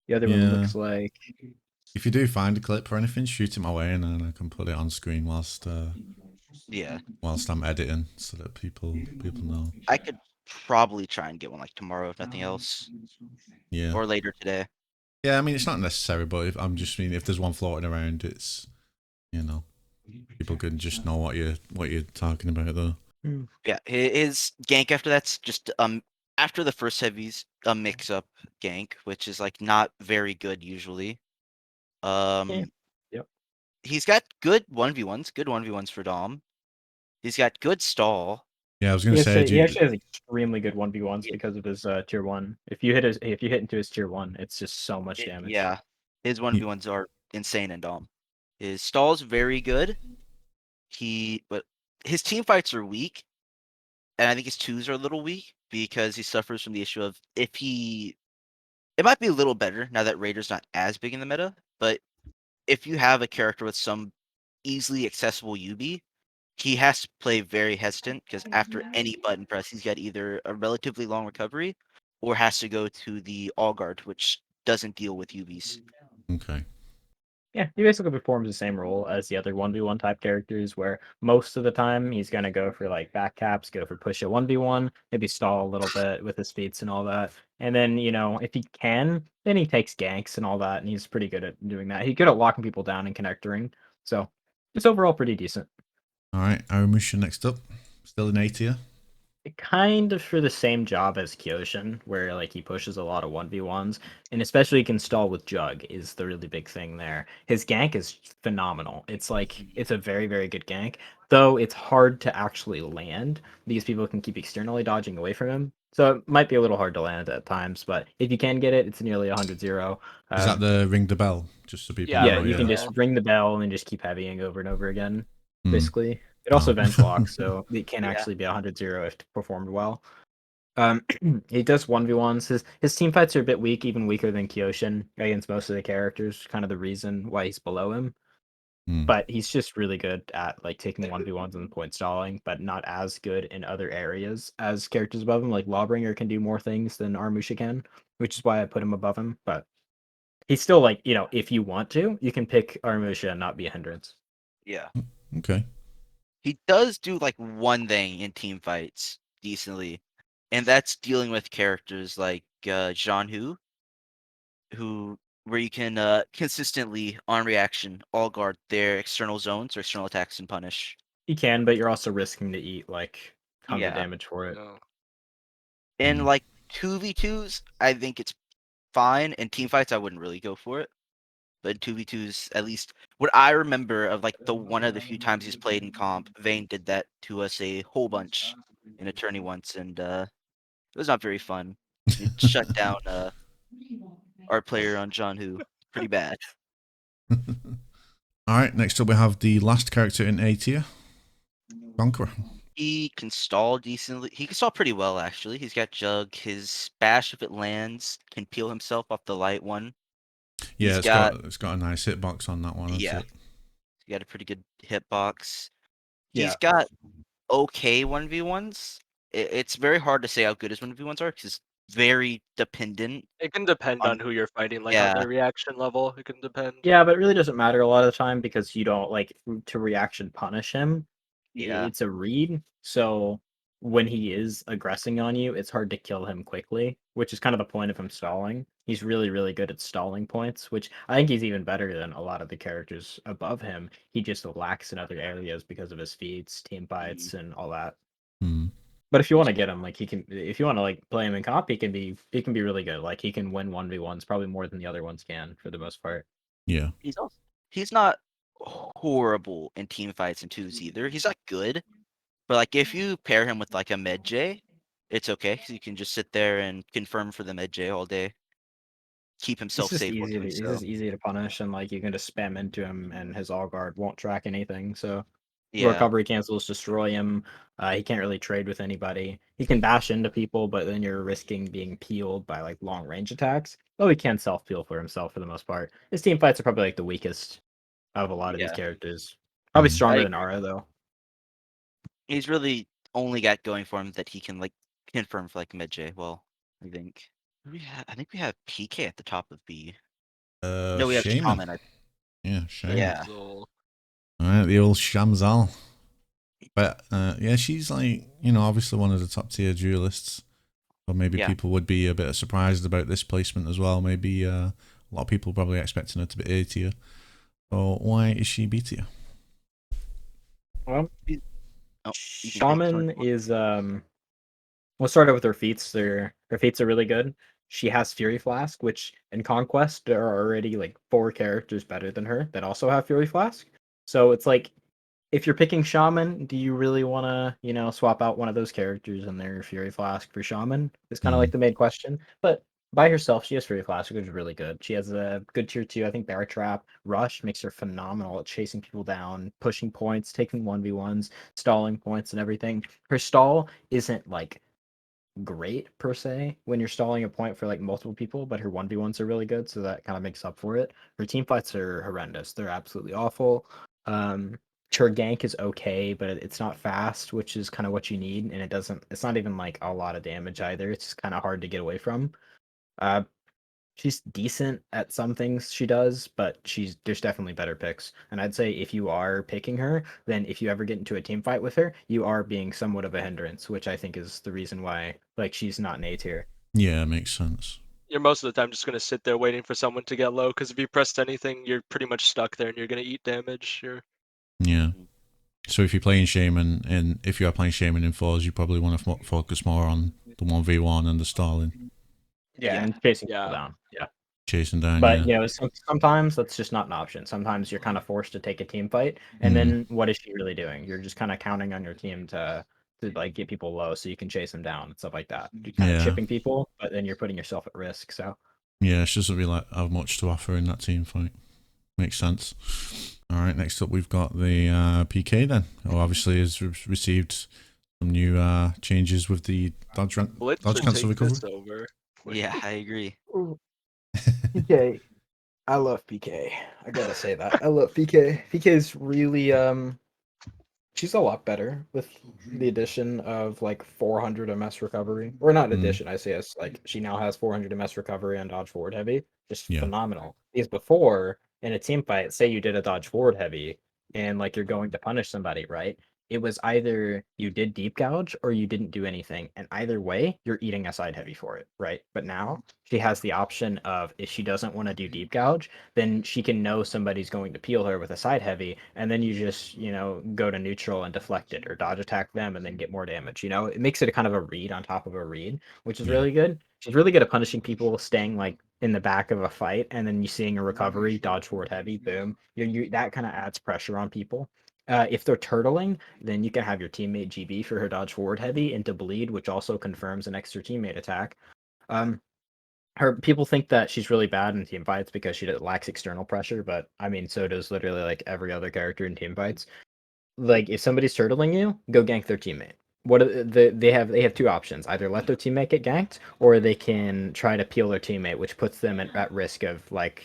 the other one yeah. looks like. If you do find a clip or anything, shoot it my way, and then I can put it on screen whilst Yeah, I'm editing, so that people know. I could probably try and get one like tomorrow if nothing else, Yeah. or later today. Yeah, I mean it's not necessary, but if I'm just mean if there's one floating around, it's people can just know what you're talking about though. Yeah, his gank after that's just after the first heavy's a mix up gank, which is like not very good usually. Yeah. Yep. He's got good 1v1s for Dom. He's got good stall. Yeah, I was gonna say, He actually has extremely good 1v1s because of his tier 1. If you hit into his tier 1, it's just so much damage. Yeah, his 1v1s are insane in Dom. His stall's very good. But his team fights are weak, and I think his twos are a little weak because he suffers from the issue of it might be a little better now that Raider's not as big in the meta, but if you have a character with some easily accessible UB, he has to play very hesitant because after any button press, he's got either a relatively long recovery or has to go to the all guard, which doesn't deal with UBs. okay. Yeah, he basically performs the same role as the other 1v1 type characters, where most of the time he's going to go for like back caps, go for push at 1v1, maybe stall a little bit with his feats and all that. And then, if he can, then he takes ganks and all that, and he's pretty good at doing that. He's good at locking people down and connectoring. So It's overall pretty decent. All right, Aramusha next up. Still in A tier. Kind of for the same job as Kyoshin, where like he pushes a lot of 1v1s, and especially can stall with Jug is the really big thing there. His gank is phenomenal. It's like it's a very, very good gank, though it's hard to actually land because people can keep externally dodging away from him. So it might be a little hard to land at times, but if you can get it, it's nearly 100-0. Is that the ring the bell? Just so people Yeah, know. Yeah, you Yeah. can just ring the bell and just keep heavying over and over again, Hmm. basically. It also Oh. venge locks, so it can Yeah. actually be 100-0 if performed well. He does 1v1s. His team fights are a bit weak, even weaker than Kyoshin against most of the characters. Kind of the reason why he's below him. Hmm. But he's just really good at like taking 1v1s and point stalling, but not as good in other areas as characters above him. Like Lawbringer can do more things than Aramusha can, which is why I put him above him. But he's still like, if you want to, you can pick Aramusha and not be a hindrance. Yeah. Okay. He does do like one thing in team fights decently, and that's dealing with characters like Zhanhu, where you can consistently on reaction all guard their external zones or external attacks and punish. You can, but you're also risking to eat like tons of Yeah. damage for it. No. In Hmm. like 2v2s, I think it's fine. In team fights, I wouldn't really go for it. But in 2v2s, at least what I remember of like the one of the few times he's played in comp, Vayne did that to us a whole bunch in a tourney once, and it was not very fun. It shut down our player on Zhanhu pretty bad. All right. Next up, we have the last character in A tier, Conqueror. He can stall decently. He can stall pretty well, actually. He's got Jug. His bash, if it lands, can peel himself off the light one. Yeah, He's it's got a nice hitbox on that one, hasn't Yeah, it? he got a pretty good hitbox. Yeah. He's got okay 1v1s. It's very hard to say how good his 1v1s are because it's very dependent It can depend on. on who you're fighting, like on Yeah, their reaction level. It can depend. Yeah, but it really doesn't matter a lot of the time because you don't like to reaction punish him. yeah, It's a read, so when he is aggressing on you, it's hard to kill him quickly, which is kind of the point of him stalling. He's really, really good at stalling points, which I think he's even better than a lot of the characters above him. He just lacks in other areas because of his feats, team fights, and all that. Hmm. But if you want to get him, like he can, if you want to like play him in comp, he can be really good. Like he can win 1v1s probably more than the other ones can for the most part. Yeah. he's not horrible in team fights and twos either. He's not good, but like if you pair him with like a Medjay, it's okay because you can just sit there and confirm for the Medjay all day, keep himself safe while doing He's so. just easy to punish, and like you can just spam into him, and his all guard won't track anything. So Yeah, recovery cancels destroy him. He can't really trade with anybody. He can bash into people, but then you're risking being peeled by like long range attacks. Though he can self peel for himself for the most part. His team fights are probably like the weakest of a lot of these yeah. characters. Probably Hmm. stronger I than Ara though. He's really only got going for him that he can like confirm for like Medjay. Well, I think I think we have PK at the top of B. No, we have Shaman. Shaman. Yeah, Shaman. Yeah. So, All right, the old Shamzal. But yeah, she's like, obviously one of the top tier duelists. Or maybe Yeah. people would be a bit surprised about this placement as well. Maybe a lot of people probably expecting her to be A tier. So why is she B tier? Well, Oh, you can pick Shaman someone. is we'll start out with her feats. Her feats are really good. She has Fury Flask, which in Conquest there are already like 4 characters better than her that also have Fury Flask. So it's like if you're picking Shaman, do you really want to, swap out one of those characters and their Fury Flask for Shaman? It's kind of like the main question. But by herself, she has Fury Flask, which is really good. She has a good tier 2, I think Bear Trap. Rush makes her phenomenal at chasing people down, pushing points, taking 1v1s, stalling points, and everything. Her stall isn't like great per se when you're stalling a point for like multiple people, but her 1v1s are really good, so that kind of makes up for it. Her team fights are horrendous. They're absolutely awful. Um her gank is okay, but it's not fast, which is kind of what you need, and it's not even like a lot of damage either. It's just kind of hard to get away from. Uh she's decent at some things she does, but there's definitely better picks. And I'd say if you are picking her, then if you ever get into a team fight with her, you are being somewhat of a hindrance, which I think is the reason why like she's not an A tier. Yeah, makes sense. you're most of the time just gonna sit there waiting for someone to get low, because if you pressed anything, you're pretty much stuck there and you're gonna eat damage. Yeah. So if you're playing Shaman, and if you are playing Shaman in 4s, you probably want to focus more on the 1v1 and the stalling. Yeah, and chasing Yeah. people down. Yeah. Chasing down, But yeah. sometimes that's just not an option. Sometimes you're kind of forced to take a team fight, and then what is she really doing? You're just kind of counting on your team to like get people low so you can chase them down and stuff like that. You're kind of chipping people, but then you're putting yourself at risk. So yeah, she doesn't really have much to offer in that team fight. Makes sense. All right, next up we've got the PK then. Oh, obviously has received some new changes with the dodge Blitz should cancel take recovery. this over. Yeah, I agree. PK, I love PK. I gotta say that I love PK. PK's really she's a lot better with the addition of like 400 MS recovery, or not addition. I say it's like she now has 400 MS recovery on dodge forward heavy, just phenomenal. Because before in a team fight, say you did a dodge forward heavy, and like you're going to punish somebody, right? It was either you did deep gouge or you didn't do anything, and either way, you're eating a side heavy for it, right? But now she has the option of if she doesn't want to do deep gouge, then she can know somebody's going to peel her with a side heavy, and then you just, go to neutral and deflect it or dodge attack them and then get more damage. It makes it a kind of a read on top of a read, which is really good. She's really good at punishing people staying like in the back of a fight, and then you seeing a recovery, dodge forward heavy, boom. That kind of adds pressure on people. If they're turtling, then you can have your teammate GB for her dodge forward heavy into bleed, which also confirms an extra teammate attack. Her people think that she's really bad in team fights because she lacks external pressure, but I mean, so does literally like every other character in team fights. Like if somebody's turtling you, go gank their teammate. They have two options: either let their teammate get ganked, or they can try to peel their teammate, which puts them at risk of like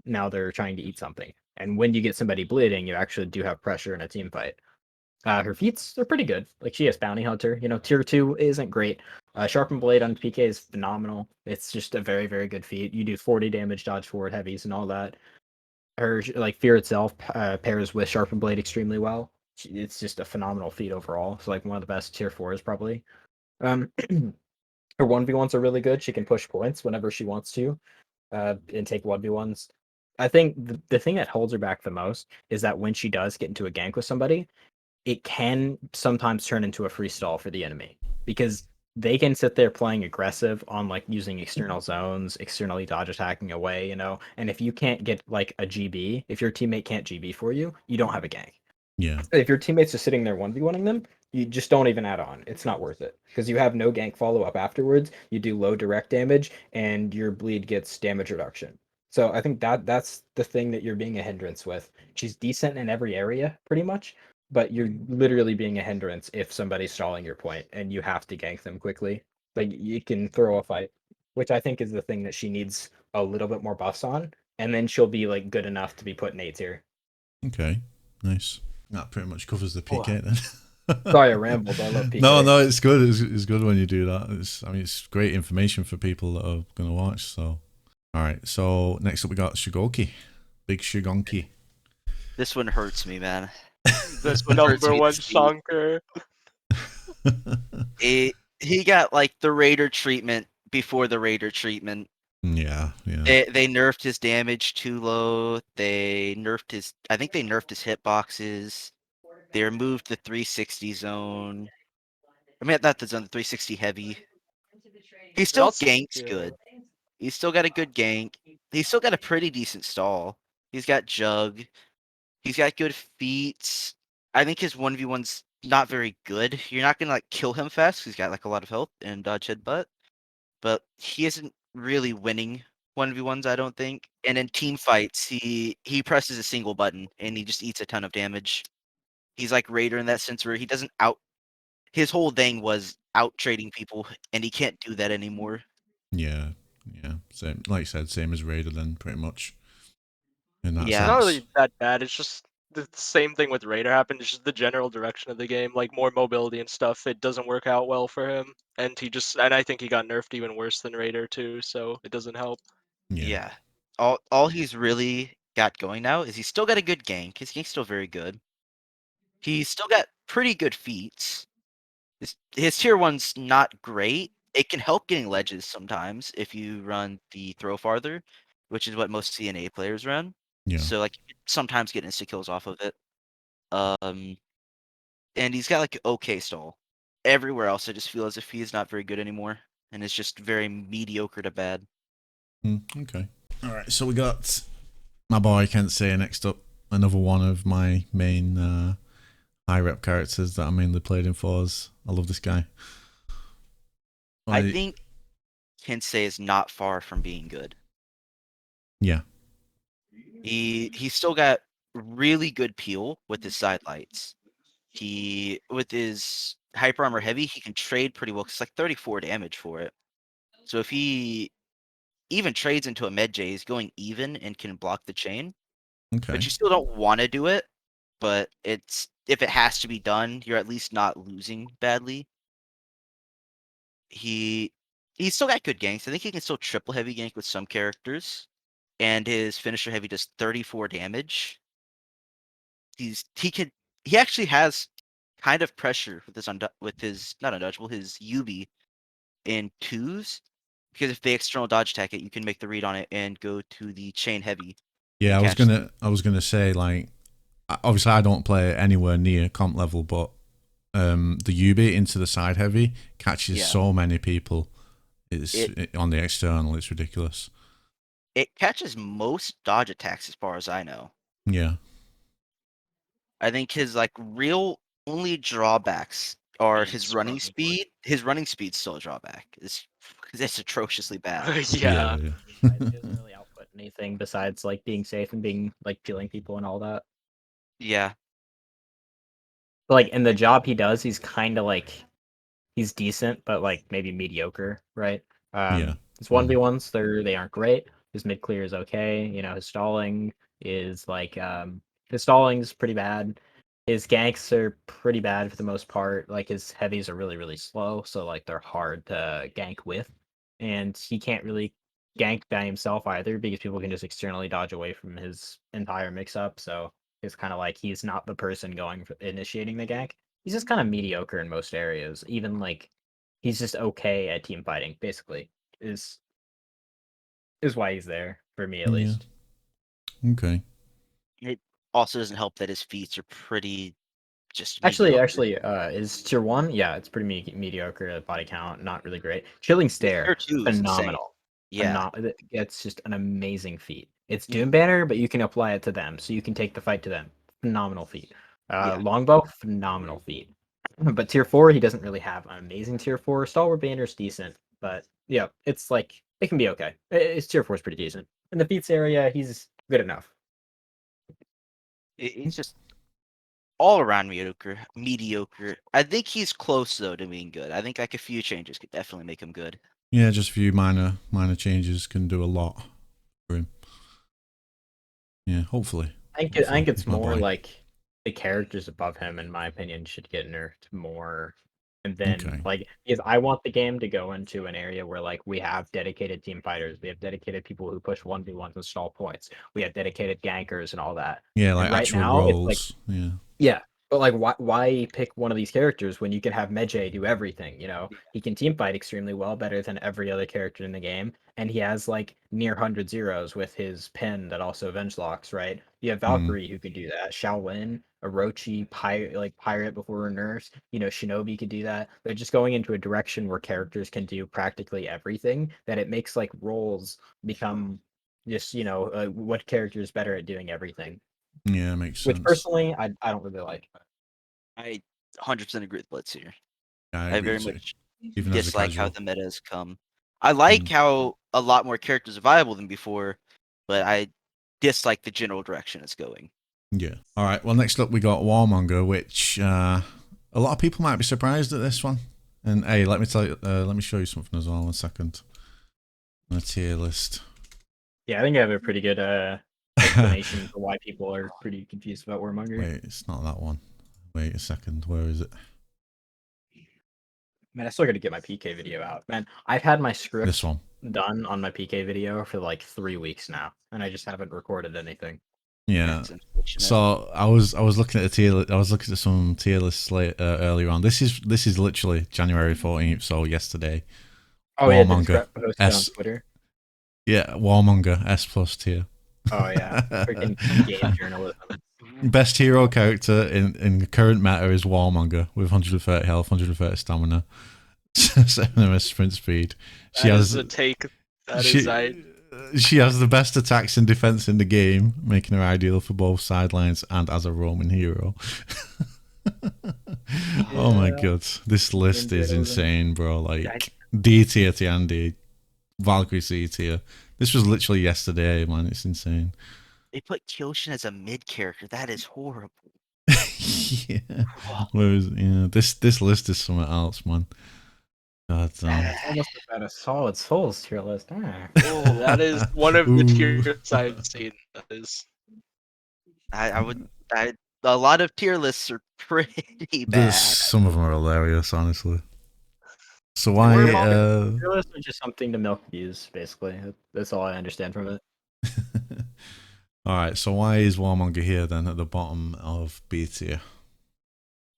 now they're trying to eat something. And when you get somebody bleeding, you actually do have pressure in a team fight. Her feats are pretty good. Like she has Bounty Hunter. Tier 2 isn't great. Sharpened Blade on PK is phenomenal. It's just a very, very good feat. You do 40 damage, dodge forward heavies, and all that. Her like Fear itself pairs with Sharpened Blade extremely well. It's just a phenomenal feat overall. It's like one of the best tier 4s probably. Her 1v1s are really good. She can push points whenever she wants to, and take 1v1s. I think the thing that holds her back the most is that when she does get into a gank with somebody, it can sometimes turn into a free stall for the enemy because they can sit there playing aggressive on like using external zones, externally dodge attacking away, and if you can't get like a GB, if your teammate can't GB for you, you don't have a gank. Yeah. If your teammate's just sitting there 1v1ing them, you just don't even add on. It's not worth it because you have no gank follow up afterwards. You do low direct damage and your bleed gets damage reduction. So I think that's the thing that you're being a hindrance with. She's decent in every area pretty much, but you're literally being a hindrance if somebody's stalling your point and you have to gank them quickly. Like you can throw a fight, which I think is the thing that she needs a little bit more buffs on, and then she'll be like good enough to be put in A tier. Okay, nice. That pretty much covers the PK then. Sorry, I rambled. I love PK. No, it's good. It's good when you do that. It's great information for people that are going to watch. So, all right. So next up we got Shugoki, Big Shugonki. This one hurts me, man. This one hurts number me one to see. shonker. He got like the Raider treatment before the Raider treatment. Yeah. They nerfed his damage too low. I think they nerfed his hitboxes. They removed the 360 zone. I mean, not the zone, the 360 heavy. He still ganks good. He's still got a good gank. He's still got a pretty decent stall. He's got jug. He's got good feats. I think his 1v1's not very good. You're not gonna like kill him fast 'cause he's got like a lot of health and dodge headbutt. But he isn't really winning 1v1s, I don't think. And in team fights, he presses a single button and he just eats a ton of damage. He's like Raider in that sense where he doesn't his whole thing was out trading people, and he can't do that anymore. Yeah. Same, like I said, same as Raider then, pretty much. In that Yeah. sense. It's not really that bad. It's just the same thing with Raider happened. It's just the general direction of the game, like more mobility and stuff. It doesn't work out well for him, and I think he got nerfed even worse than Raider too. So it doesn't help. Yeah. All he's really got going now is he's still got a good gank. His gank's still very good. He's still got pretty good feats. His tier 1's not great. It can help getting ledges sometimes if you run the throw farther, which is what most CNA players run. Yeah. So like you can sometimes get insta kills off of it. And he's got like okay stall. Everywhere else, I just feel as if he's not very good anymore, and it's just very mediocre to bad. Okay. All right. So we got my boy Kensei next up. Another one of my main high rep characters that I mainly played in fours. I love this guy. I think Kensei is not far from being good. Yeah. He's still got really good peel with his side lights. With his hyper armor heavy, he can trade pretty well. It's like 34 damage for it. So if he even trades into a Medjay, he's going even and can block the chain. Okay. But you still don't want to do it. But if it has to be done, you're at least not losing badly. He's still got good ganks. I think he can still triple heavy gank with some characters. And his finisher heavy does 34 damage. He actually has kind of pressure with his not undodgeable, his Yubi in twos. Because if they external dodge attack it, you can make the read on it and go to the chain heavy. Yeah, I was gonna say, like, obviously I don't play anywhere near comp level, but the Yubi into the side heavy catches so many people. On the external, it's ridiculous. It catches most dodge attacks as far as I know. Yeah. I think his like real only drawbacks are his running speed. His running speed's still a drawback. It's atrociously bad. Yeah. He doesn't really output anything besides like being safe and being like killing people and all that. Yeah. But, like in the job he does, he's kind of like he's decent, but like maybe mediocre, right? Yeah. His 1v1s, they aren't great. His mid clear is okay. You know, his stalling is like his stalling's pretty bad. His ganks are pretty bad for the most part. Like his heavies are really, really slow, so like they're hard to gank with. And he can't really gank by himself either because people can just externally dodge away from his entire mix up. So it's kind of like he's not the person initiating the gank. He's just kind of mediocre in most areas. Even like he's just okay at team fighting, basically. Is why he's there for me at least. Okay. It also doesn't help that his feats are pretty just Actually, mediocre. is tier 1? Yeah, it's pretty mediocre at body count, not really great. Chilling Stare, Tier 2 is phenomenal. Yeah. It's just an amazing feat. It's Doom Banner, but you can apply it to them, so you can take the fight to them. Phenomenal feat. Longbow, phenomenal feat. But tier 4, he doesn't really have an amazing tier 4. Stalwart Banner's decent, but yeah, it's like, it can be okay. His tier 4 is pretty decent. In the feats area, he's good enough. He's just all around mediocre. I think he's close though to being good. I think like a few changes could definitely make him good. Yeah, just a few minor changes can do a lot for him. Yeah, hopefully. I think it's more like the characters above him, in my opinion, should get nerfed more. And then, because I want the game to go into an area where, like, we have dedicated team fighters, we have dedicated people who push 1v1s and stall points, we have dedicated gankers and all that. Yeah, like right actual now, roles. it's like, yeah. But like, why pick one of these characters when you can have Medjay do everything? You know, he can team fight extremely well, better than every other character in the game, and he has like near 100 zeros with his pin that also avenge locks. Right? You have Valkyrie who could do that. Shaolin, Orochi, pirate before nerfs. You know, Shinobi could do that. They're just going into a direction where characters can do practically everything. That it makes like roles become just what character is better at doing everything. Yeah, makes sense. Which personally, I don't really like. I 100% agree with Blitz here. Yeah, I very much even dislike how the meta has come. I like how a lot more characters are viable than before, but I dislike the general direction it's going. Yeah. All right. Well, next up we got Warmonger, which a lot of people might be surprised at this one. And hey, let me tell you, let me show you something as well. 1 second. My tier list. Yeah, I think I have a pretty good explanation for why people are pretty confused about Warmonger. Wait, it's not that one. Wait a second. Where is it? Man, I still got to get my PK video out. Man, I've had my script This one done on my PK video for like 3 weeks now, and I just haven't recorded anything. Yeah. So I was looking at the tier. I was looking at some tier lists earlier on. This is literally January 14th, so yesterday. Oh Warmonger yeah, on Twitter. Yeah, Warmonger S+ tier. Oh yeah, freaking game journalism. Best hero character in the current meta is Warmonger with 130 health, 130 stamina, 7 MS sprint speed. She That has is a take. That is she, she has the best attacks and defense in the game, making her ideal for both sidelines and as a roaming hero. Oh my god, this list is insane, bro. Like D tier Tiandi, Valkyrie C tier. This was literally yesterday, man. It's insane. They put Kyoshin as a mid character. That is horrible. Yeah. Whereas, this list is something else, man. God damn. It's almost about a solid Souls tier list. Oh, that is one of the Ooh. tiers I've seen. That is. A lot of tier lists are pretty bad. Some of them are hilarious, honestly. So Tier why? lists are just something to milk views, basically. That's all I understand from it. All right. So why is Warmonger here then at the bottom of B tier?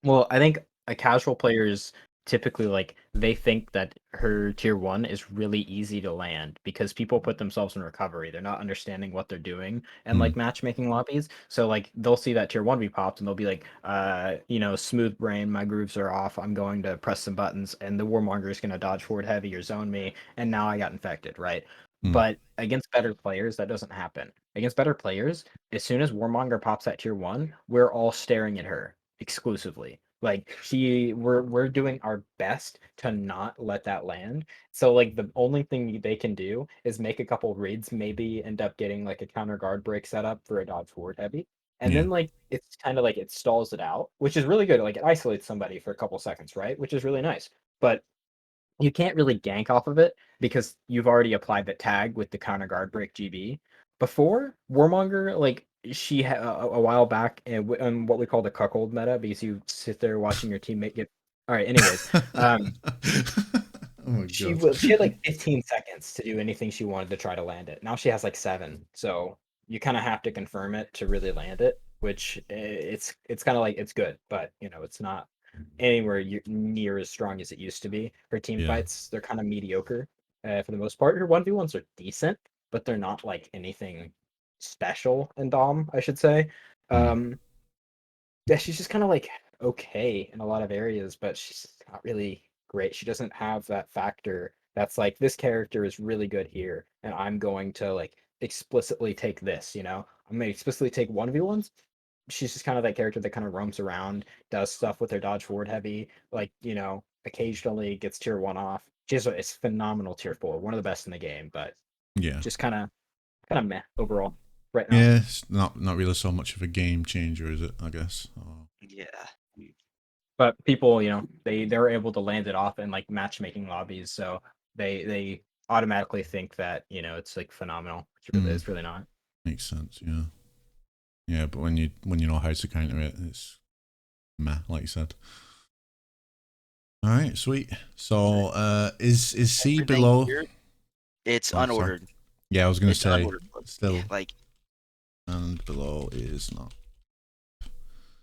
Well, I think a casual players typically like they think that her tier 1 is really easy to land because people put themselves in recovery. They're not understanding what they're doing and like matchmaking lobbies. So like they'll see that tier 1 be popped and they'll be like, smooth brain, my grooves are off. I'm going to press some buttons and the Warmonger is going to dodge forward heavy or zone me and now I got infected, right? But against better players, that doesn't happen. Against better players, as soon as Warmonger pops at tier 1, we're all staring at her exclusively. Like we're doing our best to not let that land. So like the only thing they can do is make a couple reads, maybe end up getting like a counter guard break set up for a dodge forward heavy. And then like it's kind of like it stalls it out, which is really good. Like it isolates somebody for a couple seconds, right? Which is really nice. But you can't really gank off of it because you've already applied the tag with the counter guard break GB. Before Warmonger, like she had a while back in what we call the cuckold meta, because you sit there watching your teammate get. All right. Anyways, Oh my she god. had like 15 seconds to do anything she wanted to try to land it. Now she has like 7, so you kind of have to confirm it to really land it. Which it's kind of like it's good, but it's not anywhere near as strong as it used to be. Her team fights, they're kind of mediocre for the most part. Her 1v1s are decent, but they're not like anything special in Dom, I should say. Yeah, she's just kind of like okay in a lot of areas, but she's not really great. She doesn't have that factor that's like this character is really good here, and I'm going to like explicitly take this. I'm gonna explicitly take 1v1s. She's just kind of that character that kind of roams around, does stuff with her dodge forward heavy, like occasionally gets tier 1 off. It's phenomenal tier 4, one of the best in the game, but just kind of meh overall right now. Yeah, it's not really so much of a game changer, is it? I guess. Yeah. But people, they're able to land it off in like matchmaking lobbies, so they automatically think that it's like phenomenal. It's really not. Makes sense. Yeah. Yeah, but when you know how to counter it, it's meh, like you said. All right, sweet. So, is C Everything below? here, it's sorry. unordered. Yeah, I was gonna It's say unordered. still, Like and below is not.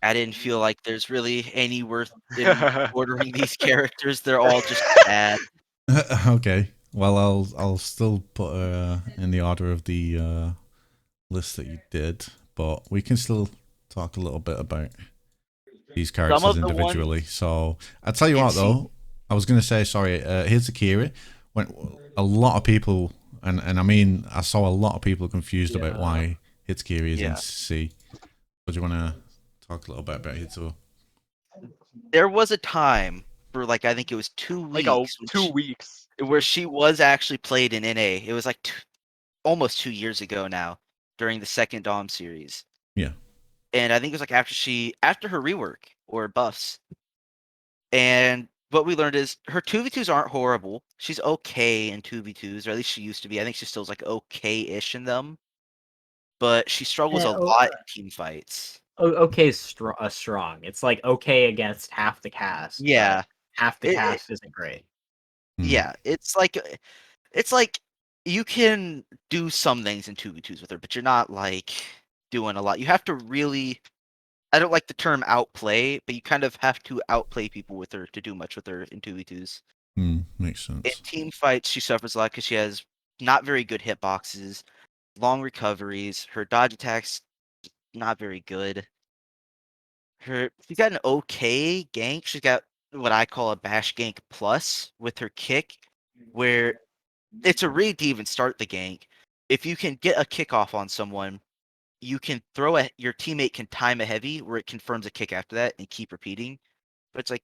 I didn't feel like there's really any worth in ordering these characters. They're all just bad. Okay. Well, I'll still put her in the order of the list that you did, but we can still talk a little bit about these characters individually. So I'll tell you what, though, I was gonna say, sorry. Here's Akira. When a lot of people, and I mean, I saw a lot of people confused about why Hitsuki is in C. But do you want to talk a little bit about Hitsu? There was a time for like I think it was 2 weeks, like 2 weeks, where she was actually played in NA. It was like almost 2 years ago now, during the second Dom series. Yeah. And I think it was like after her rework or buffs. And what we learned is her 2v2s aren't horrible. She's okay in 2v2s, or at least she used to be. I think she still's like okay-ish in them. But she struggles a lot in team fights. Okay, strong. It's like okay against half the cast. Yeah. Half the cast isn't great. Yeah, it's like you can do some things in 2v2s with her, but you're not like doing a lot. You have to really, I don't like the term outplay, but you kind of have to outplay people with her to do much with her in 2v2s. Makes sense. In team fights, she suffers a lot because she has not very good hitboxes, long recoveries. Her dodge attacks not very good. she's got an okay gank. She's got what I call a bash gank plus with her kick, where it's a read to even start the gank. If you can get a kick off on someone, you can your teammate can time a heavy where it confirms a kick after that and keep repeating. But it's like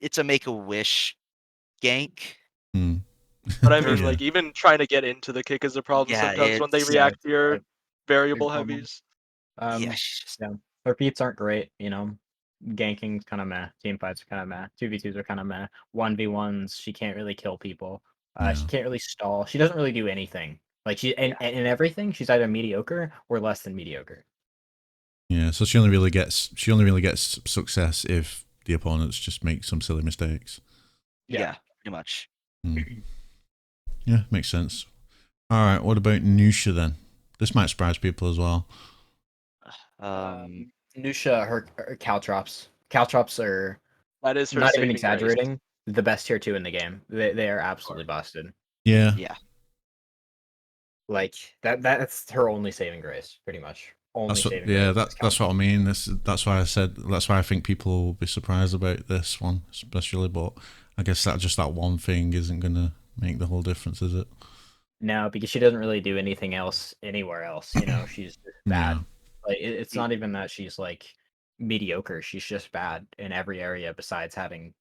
it's a make a wish gank. Hmm. But I mean, Yeah. like, even trying to get into the kick is a problem Yeah, sometimes when they it's react it's to your a variable big problem. heavies. yeah, she's just Yeah, her beats aren't great. Ganking's kind of meh. Team fights are kind of meh. 2v2s are kind of meh. 1v1s, she can't really kill people. Yeah. She can't really stall. She doesn't really do anything. Like in everything, she's either mediocre or less than mediocre. Yeah, so she only really gets success if the opponents just make some silly mistakes. yeah, pretty much. Hmm. Yeah, makes sense. All right, what about Nuxia then? This might surprise people as well. Nuxia, her caltrops. Caltrops are That is her not even saving grace. exaggerating. The best tier 2 in the game. They are absolutely busted. Yeah, Yeah. Like that's her only saving grace, pretty much. Only saving grace. that's what I mean. That's why I said that's why I think people will be surprised about this one, especially. But I guess that one thing isn't gonna make the whole difference, is it? No, because she doesn't really do anything else anywhere else. She's just bad. Yeah. Like it's not even that she's like mediocre. She's just bad in every area besides having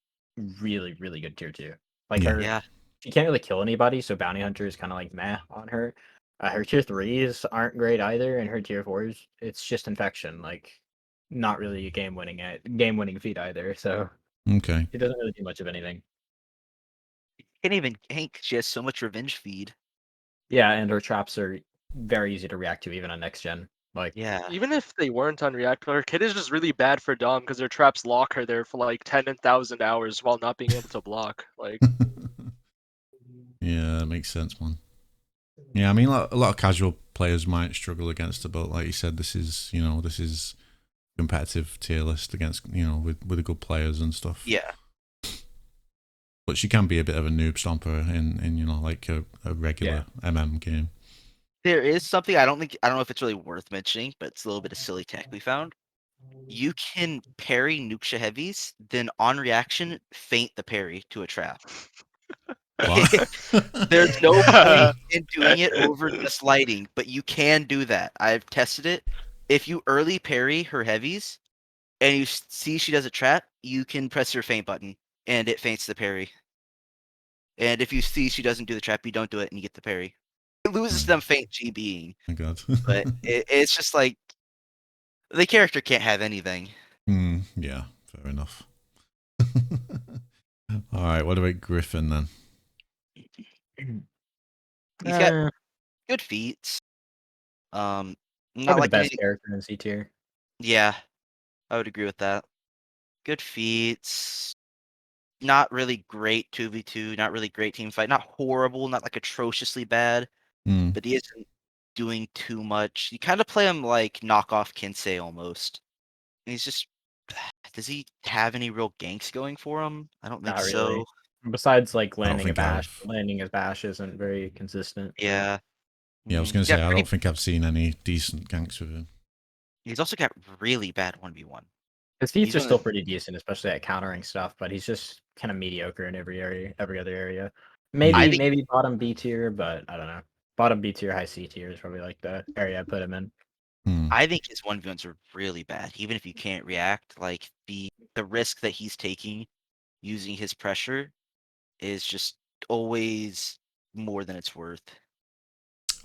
really, really good tier 2. Like Yeah. her, Yeah. she can't really kill anybody, so bounty hunter is kind of like meh on her. Her tier 3s aren't great either, and her tier 4s, it's just infection. Like not really a game winning feat either. So Okay. she doesn't really do much of anything. Can't even gank. She has so much revenge feed. Yeah, and her traps are very easy to react to even on next gen. Like Yeah. Even if they weren't on reactor, her kit is just really bad for Dom because their traps lock her there for like 10,000 hours while not being able to block. Like, Yeah, that makes sense, man. Yeah, I mean, a lot of casual players might struggle against it, but like you said, this is competitive tier list against with the good players and stuff. Yeah. But she can be a bit of a noob stomper in like a regular MM game. There is something I don't know if it's really worth mentioning, but it's a little bit of silly tech we found. You can parry Nuxia heavies, then on reaction, feint the parry to a trap. What? There's no point in doing it over just lighting, but you can do that. I've tested it. If you early parry her heavies and you see she does a trap, you can press your feint button and it feints the parry. And if you see she doesn't do the trap, you don't do it and you get the parry. It loses them feint GBing, My God. but it's just like the character can't have anything. Yeah, fair enough. All right, what about Griffin then? He's got good feats. Not probably like the best anything. character in C tier. Yeah, I would agree with that. Good feats. Not really great 2v2, not really great team fight. Not horrible, not like atrociously bad, but he isn't doing too much. You kind of play him like knockoff Kensei almost. And he's just does he have any real ganks going for him? I don't think Not so. really. Besides like I don't landing a think bash, I've. landing his bash isn't very consistent. Yeah. Yeah, I was gonna He's say got I pretty- don't think I've seen any decent ganks with him. He's also got really bad 1v1. His feats He's are one of still the- pretty decent, especially at countering stuff, but he's just kind of mediocre in every other area. I Maybe think- maybe bottom B tier, but I don't know. Bottom B tier, high C tier is probably like the area I put him in. I think his 1v1s are really bad. Even if you can't react, like the risk that he's taking using his pressure is just always more than it's worth.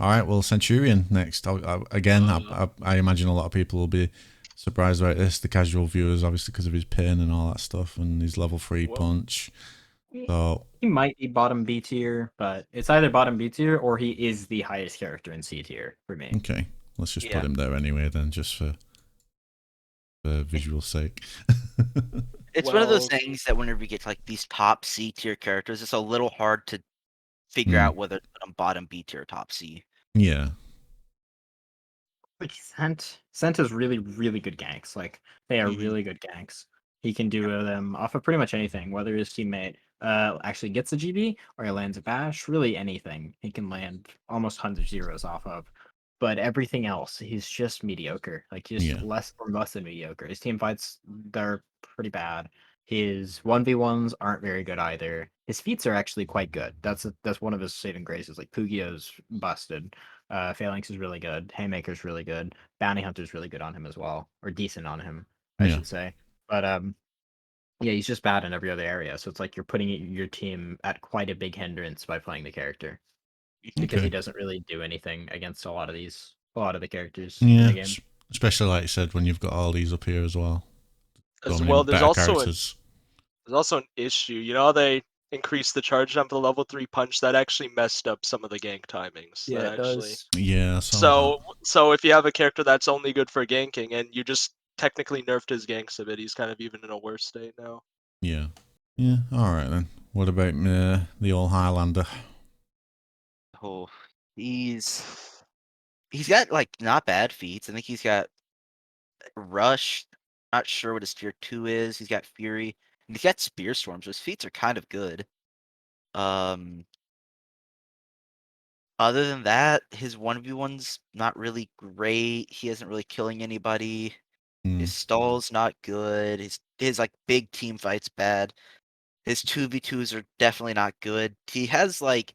All right, well, Centurion next. I imagine a lot of people will be surprised about this. The casual viewers, obviously, because of his pin and all that stuff, and his level 3 punch. So He might be bottom B tier, but it's either bottom B tier or he is the highest character in C tier for me. okay, let's just Yeah. put him there anyway, then, just for visual sake. It's one of those Well- things that whenever you get to like these top C tier characters, it's a little hard to figure out whether to put them bottom B tier or top C. Yeah. Like Sent is really, really good ganks. Like they are Mhm. really good ganks. He can do them off of pretty much anything, whether his teammate actually gets a GB or he lands a bash, really anything. He can land almost 100 zeros off of. but everything else, he's just mediocre. Like just Yeah. less than mediocre. His team fights, they're pretty bad. His 1v1s aren't very good either. His feats are actually quite good. That's one of his saving graces. Like Pugio's busted. Phalanx is really good. Haymaker's really good. Bounty Hunter's really good on him as well, or decent on him, I Yeah. should say. But yeah, he's just bad in every other area. So it's like you're putting your team at quite a big hindrance by playing the character because he Okay. doesn't really do anything against a lot of the characters in Yeah. the game. Especially like you said, when you've got all these up here as well. As So many well, better characters. there's also an issue. You know how they increased the charge time for the level 3 punch? That actually messed up some of the gank timings. Yeah, That it actually. does. Yeah, I saw So if you have a character that's only good for ganking and you just technically nerfed his ganks a bit, he's kind of even in a worse state now. that. Yeah. Yeah, alright then. What about the old Highlander? Oh, he's got like not bad feats. I think he's got Rush. Not sure what his tier 2 is. He's got Fury. And he's got Spear Storms. His feats are kind of good. Other than that, his 1v1's not really great. He isn't really killing anybody. His stall's not good. His like big team fights bad. His 2v2s are definitely not good. He has like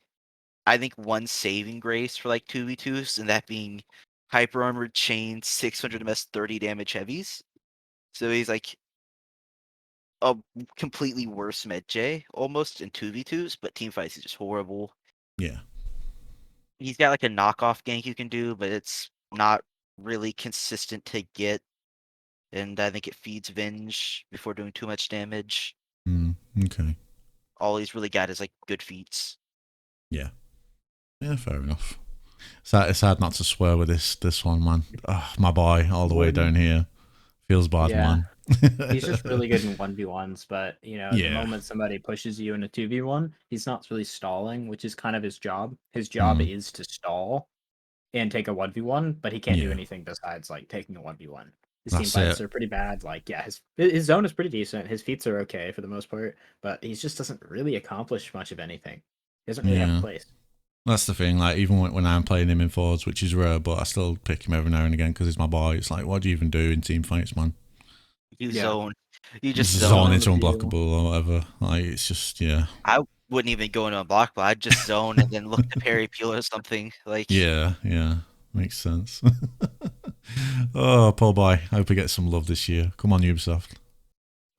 I think one saving grace for like 2v2s, and that being hyper armored chain 600 ms 30 damage heavies. So he's like a completely worse Medjay almost in 2v2s, but team fights is just horrible. Yeah. He's got like a knockoff gank you can do, but it's not really consistent to get. And I think it feeds Venge before doing too much damage. Okay. All he's really got is like good feats. Yeah. Yeah, fair enough. It's hard not to swear with this one, man. Oh, my boy, all the way down here. Feels bad, Yeah. man. He's just really good in 1v1s, but the Yeah. moment somebody pushes you in a 2v1, he's not really stalling, which is kind of his job. His job is to stall and take a 1v1, but he can't do Yeah. anything besides like taking a 1v1. His That's team fights it. are pretty bad. Like, yeah, his zone is pretty decent. His feats are okay for the most part, but he just doesn't really accomplish much of anything. He doesn't really have a Yeah. place. That's the thing. Like, even when I'm playing him in forwards, which is rare, but I still pick him every now and again because he's my boy. It's like, what do you even do in team fights, man? You Yeah. zone. You just Zone zone. into unblockable or whatever. Like, it's just, yeah. I wouldn't even go into unblockable. I'd just zone and then look to parry peel or something. Like, Yeah, makes sense. Oh, poor boy. I hope he gets some love this year. Come on, Ubisoft.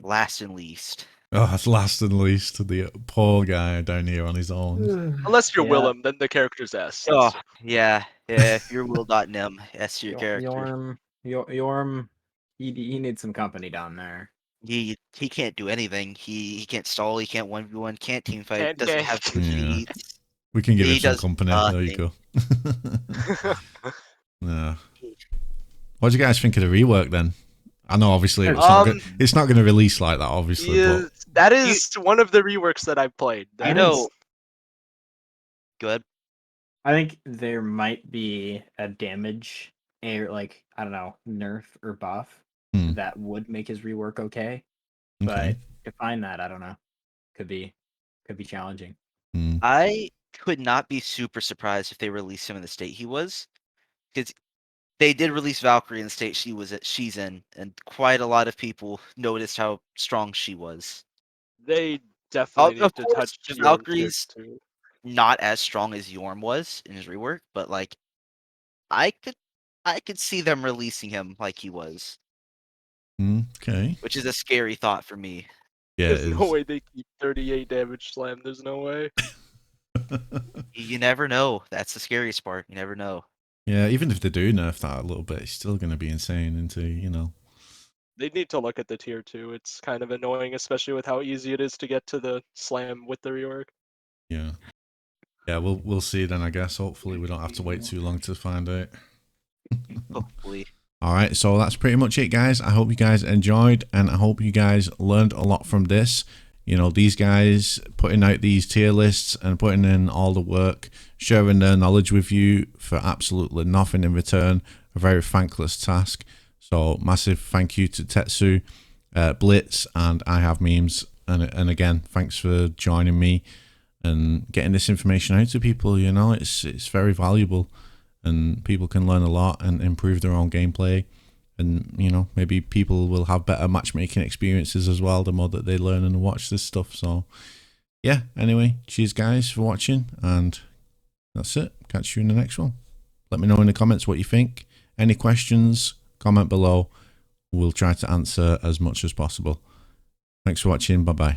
last and least. Oh, that's last and least. The poor guy down here on his own. Unless you're Yeah. Willem, then the character's S. Oh, yeah. If you're will.nim, that's your character. Yorm, he needs some company down there. He can't do anything. He can't stall. He can't 1v1. Can't team fight. Can't Doesn't have gank. good Yeah. feats. We can give He him some does company. There you go. Um, Yeah. What do you guys think of the rework then? I know obviously it's not going to release like that, obviously. Yeah, But that is one of the reworks that I've played. You know. Good. I think there might be a damage, like I don't know, nerf or buff that would make his rework okay. But to find that, I don't know. Could be challenging. I could not be super surprised if they released him in the state he was, because they did release Valkyrie in the state she's in, and quite a lot of people noticed how strong she was. They definitely need Of to course, touch Yorm Valkyrie's too. not as strong as Yorm was in his rework, but like I could see them releasing him like he was, Okay. which is a scary thought for me. Yeah, There's no way they keep 38 damage slam. There's no way. You never know. That's the scariest part. You never know. Yeah, even if they do nerf that a little bit, it's still going to be insane into, They need to look at the tier 2. It's kind of annoying, especially with how easy it is to get to the slam with the rework. Yeah. Yeah, we'll see then, I guess. Hopefully we don't have to wait too long to find out. Hopefully. All right, so that's pretty much it, guys. I hope you guys enjoyed, and I hope you guys learned a lot from this. These guys putting out these tier lists and putting in all the work, sharing their knowledge with you for absolutely nothing in return. A very thankless task. So massive thank you to Tetsu, Blitz, and ihavememes. And again, thanks for joining me and getting this information out to people. It's very valuable. and people can learn a lot and improve their own gameplay. And, you know, maybe people will have better matchmaking experiences as well the more that they learn and watch this stuff. So, yeah, anyway, cheers guys for watching, and that's it. Catch you in the next one. Let me know in the comments what you think. Any questions, comment below. We'll try to answer as much as possible. Thanks for watching. Bye-bye.